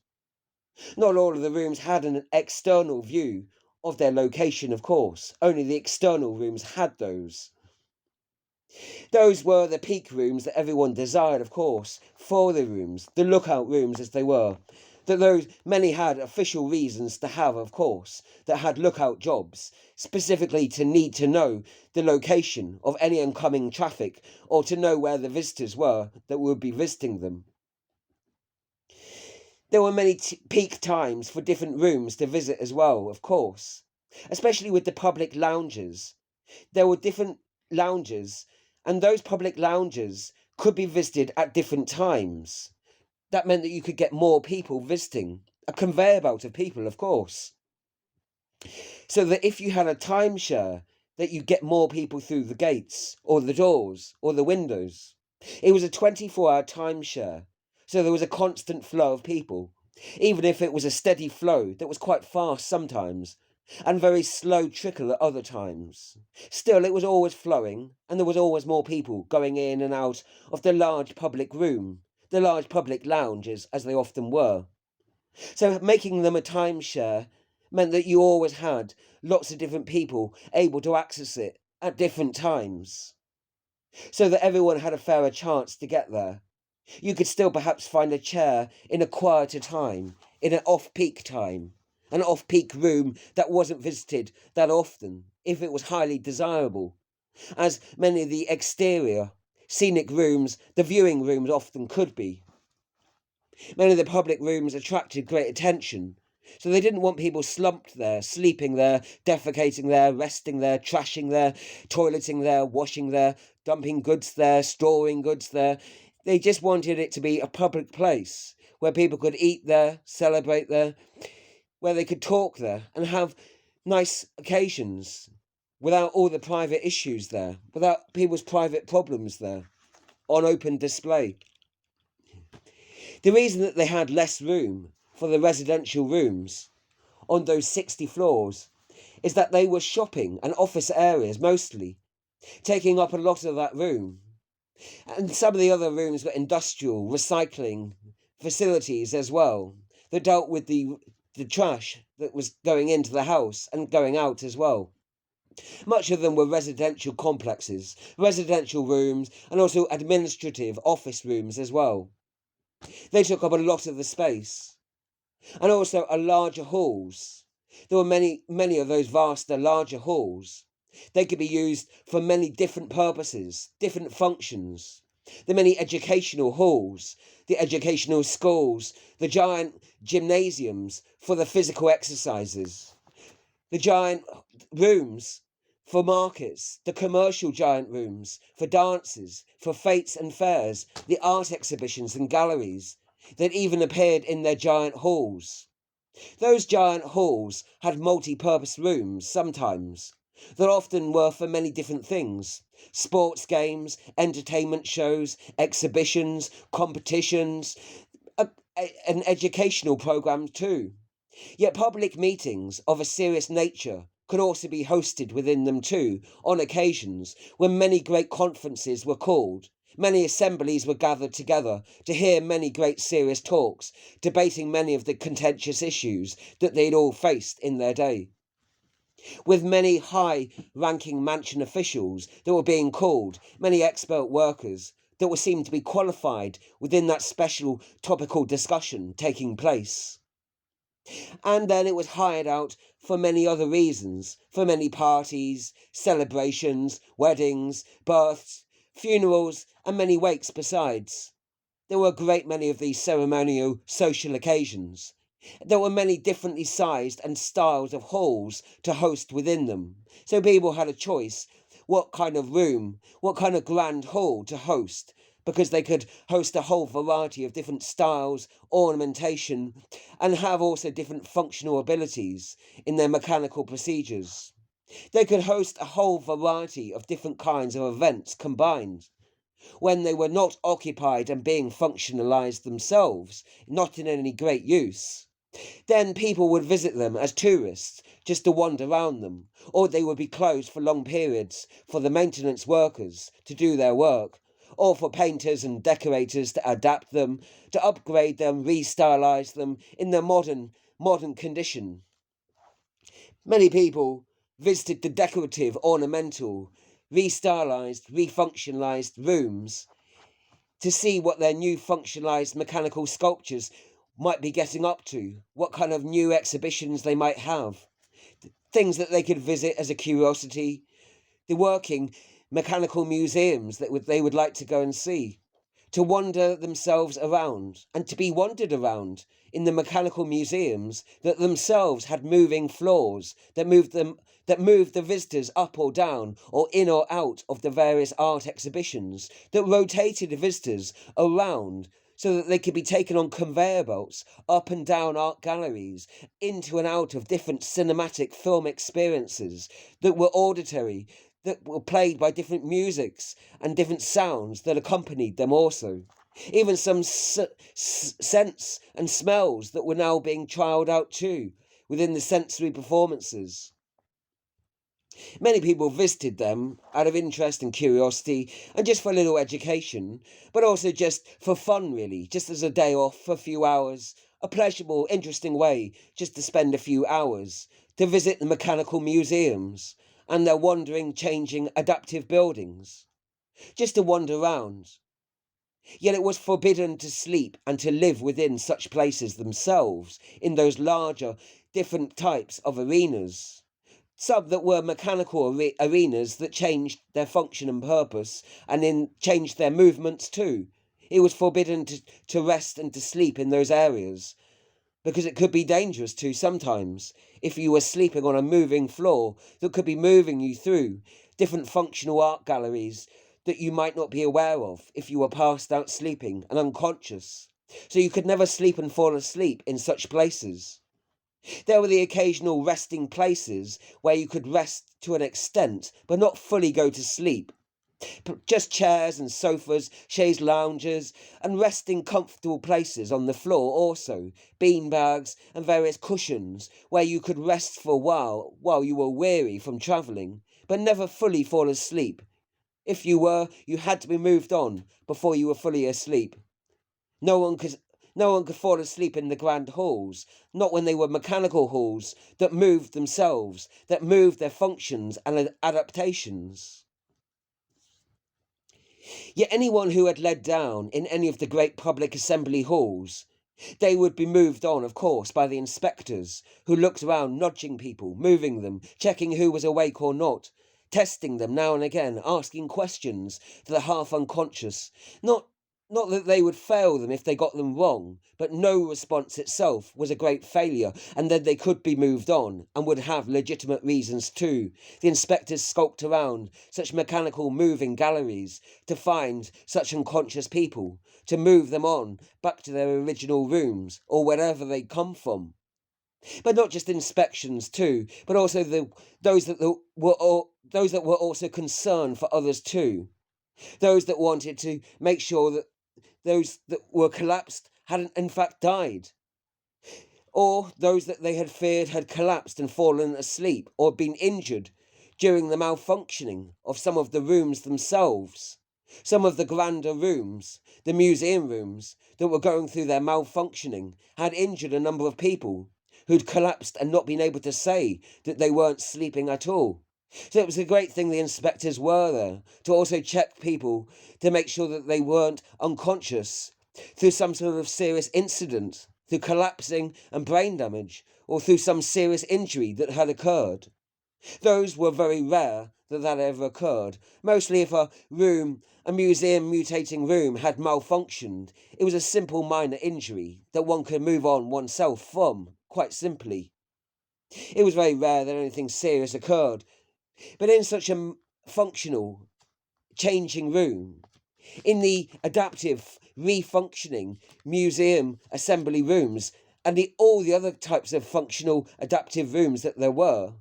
Not all of the rooms had an external view of their location, of course. Only the external rooms had those. Those were the peak rooms that everyone desired, of course, for the rooms, the lookout rooms as they were. That those many had official reasons to have, of course, that had lookout jobs, specifically to need to know the location of any oncoming traffic or to know where the visitors were that would be visiting them. There were many peak times for different rooms to visit as well, of course, especially with the public lounges. There were different lounges, and those public lounges could be visited at different times. That meant that you could get more people visiting, a conveyor belt of people, of course. So that if you had a timeshare, that you get more people through the gates, or the doors, or the windows. It was a 24-hour timeshare, so there was a constant flow of people, even if it was a steady flow that was quite fast sometimes, and very slow trickle at other times. Still, it was always flowing, and there was always more people going in and out of the large public room, the large public lounges, as they often were. So making them a timeshare meant that you always had lots of different people able to access it at different times, so that everyone had a fairer chance to get there. You could still perhaps find a chair in a quieter time, in an off-peak time, an off-peak room that wasn't visited that often, if it was highly desirable, as many of the exterior, scenic rooms, the viewing rooms often could be. Many of the public rooms attracted great attention, so they didn't want people slumped there, sleeping there, defecating there, resting there, trashing there, toileting there, washing there, dumping goods there, storing goods there. They just wanted it to be a public place where people could eat there, celebrate there, where they could talk there and have nice occasions without all the private issues there, without people's private problems there, on open display. The reason that they had less room for the residential rooms on those 60 floors is that they were shopping and office areas mostly, taking up a lot of that room. And some of the other rooms were industrial, recycling facilities as well, that dealt with the trash that was going into the house and going out as well. Much of them were residential complexes, residential rooms, and also administrative office rooms as well. They took up a lot of the space, and also a larger halls. There were many of those vaster, larger halls. They could be used for many different purposes, different functions. The many educational halls, the educational schools, the giant gymnasiums for the physical exercises, the giant rooms for markets, the commercial giant rooms for dances, for fetes and fairs, the art exhibitions and galleries that even appeared in their giant halls. Those giant halls had multi-purpose rooms sometimes, that often were for many different things: sports games, entertainment shows, exhibitions, competitions, an educational program too. Yet public meetings of a serious nature could also be hosted within them too, on occasions when many great conferences were called. Many assemblies were gathered together to hear many great serious talks, debating many of the contentious issues that they'd all faced in their day. With many high-ranking mansion officials that were being called, many expert workers that were seen to be qualified within that special topical discussion taking place. And then it was hired out for many other reasons, for many parties, celebrations, weddings, births, funerals, and many wakes besides. There were a great many of these ceremonial social occasions. There were many differently sized and styles of halls to host within them, so people had a choice what kind of room, what kind of grand hall to host, because they could host a whole variety of different styles, ornamentation, and have also different functional abilities in their mechanical procedures. They could host a whole variety of different kinds of events combined when they were not occupied and being functionalized themselves, not in any great use. Then people would visit them as tourists just to wander around them, or they would be closed for long periods for the maintenance workers to do their work, or for painters and decorators to adapt them, to upgrade them, restylize them in their modern condition. Many people visited the decorative, ornamental, restylized, refunctionalized rooms to see what their new functionalized mechanical sculptures might be getting up to, what kind of new exhibitions they might have, things that they could visit as a curiosity, the working mechanical museums that they would like to go and see, to wander themselves around and to be wandered around in the mechanical museums that themselves had moving floors that moved the visitors up or down or in or out of the various art exhibitions, that rotated the visitors around so that they could be taken on conveyor belts up and down art galleries, into and out of different cinematic film experiences that were auditory, that were played by different musics and different sounds that accompanied them also. Even some scents and smells that were now being trialled out too within the sensory performances. Many people visited them out of interest and curiosity and just for a little education, but also just for fun, really, just as a day off for a few hours, a pleasurable, interesting way just to spend a few hours, to visit the mechanical museums and their wandering, changing, adaptive buildings, just to wander round. Yet it was forbidden to sleep and to live within such places themselves, in those larger, different types of arenas. Some that were mechanical arenas that changed their function and purpose, and then changed their movements too. It was forbidden to rest and to sleep in those areas, because it could be dangerous too sometimes if you were sleeping on a moving floor that could be moving you through different functional art galleries that you might not be aware of if you were passed out sleeping and unconscious. So you could never sleep and fall asleep in such places. There were the occasional resting places where you could rest to an extent, but not fully go to sleep. Just chairs and sofas, chaise lounges, and resting comfortable places on the floor also, beanbags and various cushions where you could rest for a while you were weary from travelling, but never fully fall asleep. If you were, you had to be moved on before you were fully asleep. No one could no one could fall asleep in the grand halls, not when they were mechanical halls that moved themselves, that moved their functions and adaptations. Yet anyone who had led down in any of the great public assembly halls, they would be moved on, of course, by the inspectors, who looked around, nudging people, moving them, checking who was awake or not, testing them now and again, asking questions to the half unconscious. Not that they would fail them if they got them wrong, but no response itself was a great failure, and then they could be moved on, and would have legitimate reasons too. The inspectors skulked around such mechanical moving galleries to find such unconscious people, to move them on back to their original rooms, or wherever they come from. But not just inspections too, but also those that those that were also concerned for others too. Those that wanted to make sure that those that were collapsed hadn't in fact died, or those that they had feared had collapsed and fallen asleep or been injured during the malfunctioning of some of the rooms themselves. Some of the grander rooms, the museum rooms, that were going through their malfunctioning had injured a number of people who'd collapsed and not been able to say that they weren't sleeping at all. So it was a great thing the inspectors were there to also check people to make sure that they weren't unconscious through some sort of serious incident, through collapsing and brain damage, or through some serious injury that had occurred. Those were very rare that ever occurred. Mostly if a museum mutating room had malfunctioned, it was a simple minor injury that one could move on oneself from, quite simply. It was very rare that anything serious occurred. But in such a functional, changing room, in the adaptive, refunctioning museum assembly rooms, and all the other types of functional, adaptive rooms that there were,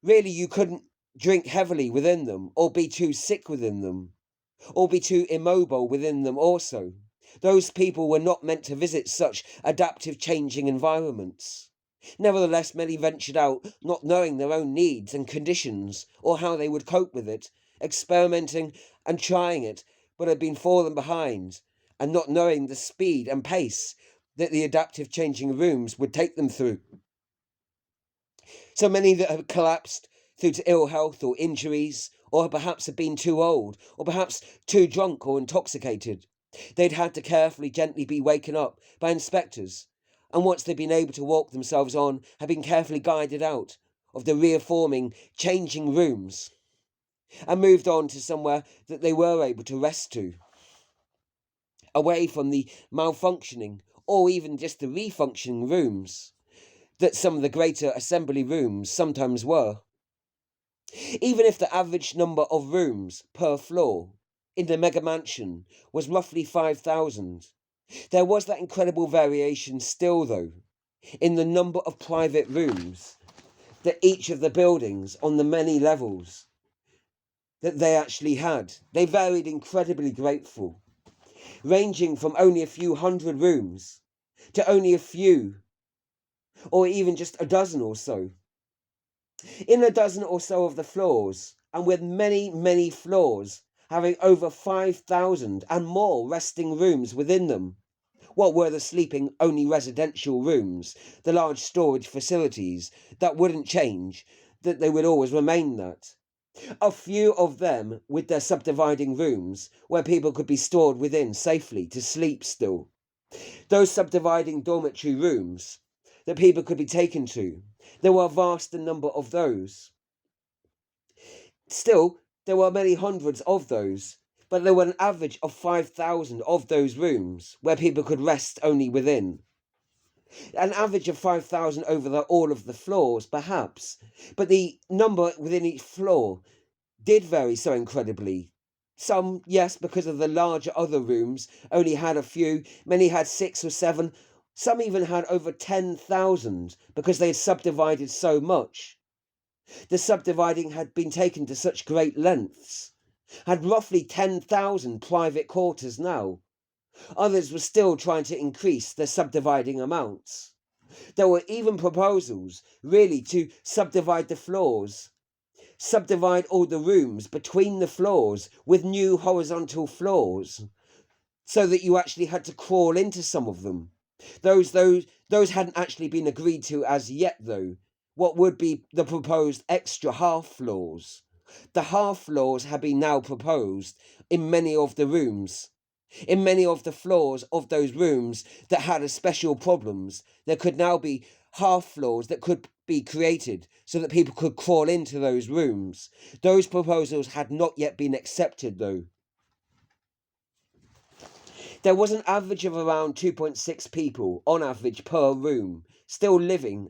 Really, you couldn't drink heavily within them, or be too sick within them, or be too immobile within them also. Those people were not meant to visit such adaptive changing environments. Nevertheless, many ventured out not knowing their own needs and conditions or how they would cope with it, experimenting and trying it, but had been fallen behind and not knowing the speed and pace that the adaptive changing rooms would take them through. So many that had collapsed through to ill health or injuries, or perhaps had been too old, or perhaps too drunk or intoxicated. They'd had to carefully, gently be waken up by inspectors, and once they'd been able to walk themselves on, had been carefully guided out of the reforming, changing rooms, and moved on to somewhere that they were able to rest to, away from the malfunctioning, or even just the refunctioning rooms that some of the greater assembly rooms sometimes were. Even if the average number of rooms per floor in the mega mansion was roughly 5,000, there was that incredible variation still, though, in the number of private rooms that each of the buildings on the many levels that they actually had. They varied incredibly grateful, ranging from only a few hundred rooms to only a few, or even just a dozen or so. In a dozen or so of the floors, and with many, many floors having over 5,000 and more resting rooms within them. What were the sleeping only residential rooms, the large storage facilities that wouldn't change, that they would always remain that. A few of them with their subdividing rooms where people could be stored within safely to sleep still. Those subdividing dormitory rooms that people could be taken to, there were a vast number of those. Still, there were many hundreds of those, but there were an average of 5,000 of those rooms where people could rest only within. An average of 5,000 over all of the floors, perhaps, but the number within each floor did vary so incredibly. Some, yes, because of the larger other rooms, only had a few, many had 6 or 7, some even had over 10,000 because they had subdivided so much. The subdividing had been taken to such great lengths, had roughly 10,000 private quarters now. Others were still trying to increase their subdividing amounts. There were even proposals, really, to subdivide the floors, subdivide all the rooms between the floors with new horizontal floors, so that you actually had to crawl into some of them. Those hadn't actually been agreed to as yet, though. What would be the proposed extra half floors? The half floors have been now proposed in many of the rooms. In many of the floors of those rooms that had special problems, there could now be half floors that could be created so that people could crawl into those rooms. Those proposals had not yet been accepted, though. There was an average of around 2.6 people on average per room still living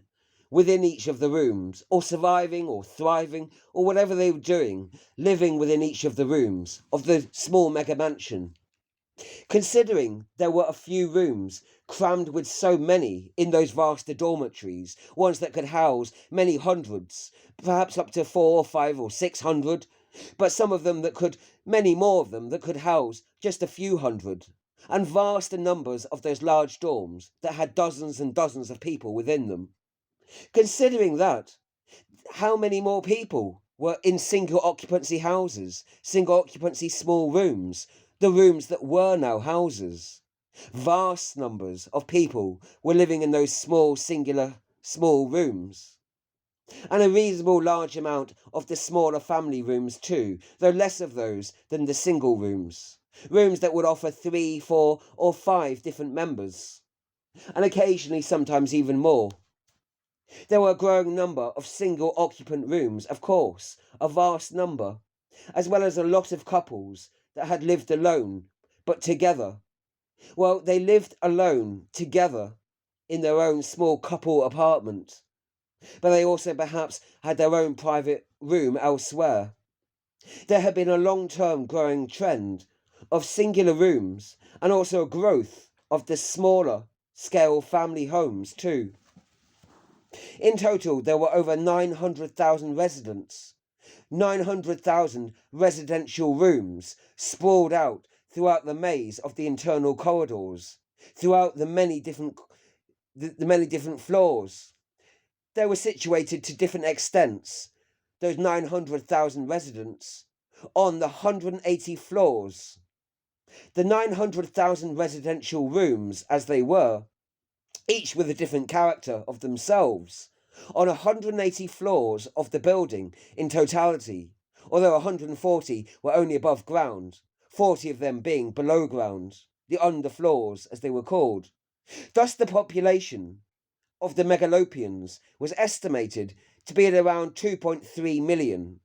within each of the rooms, or surviving or thriving or whatever they were doing, living within each of the rooms of the small mega mansion. Considering there were a few rooms crammed with so many in those vast dormitories, ones that could house many hundreds, perhaps up to 4 or 5 or 600, but some of them that could, many more of them that could house just a few hundred, and vast numbers of those large dorms that had dozens and dozens of people within them. Considering that, how many more people were in single occupancy houses, single occupancy small rooms, the rooms that were now houses? Vast numbers of people were living in those singular small rooms. And a reasonable large amount of the smaller family rooms too, though less of those than the single rooms. Rooms that would offer 3, 4, or 5 different members, and occasionally sometimes even more. There were a growing number of single occupant rooms, of course, a vast number, as well as a lot of couples that had lived alone, but together. Well, they lived alone, together, in their own small couple apartment, but they also perhaps had their own private room elsewhere. There had been a long-term growing trend of singular rooms, and also a growth of the smaller scale family homes too. In total, there were over 900,000 residents, 900,000 residential rooms sprawled out throughout the maze of the internal corridors, throughout the many different floors. They were situated to different extents, those 900,000 residents, on the 180 floors. The 900,000 residential rooms, as they were, each with a different character of themselves, on 180 floors of the building in totality, although 140 were only above ground, 40 of them being below ground, the underfloors as they were called. Thus the population of the Megalopians was estimated to be at around 2.3 million.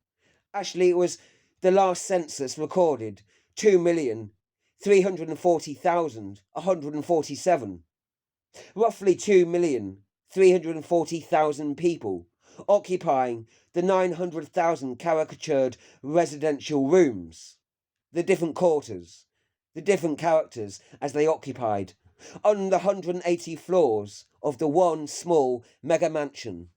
Actually, it was the last census recorded 2,340,147. Roughly 2,340,000 people occupying the 900,000 caricatured residential rooms, the different quarters, the different characters as they occupied, on the 180 floors of the one small mega mansion.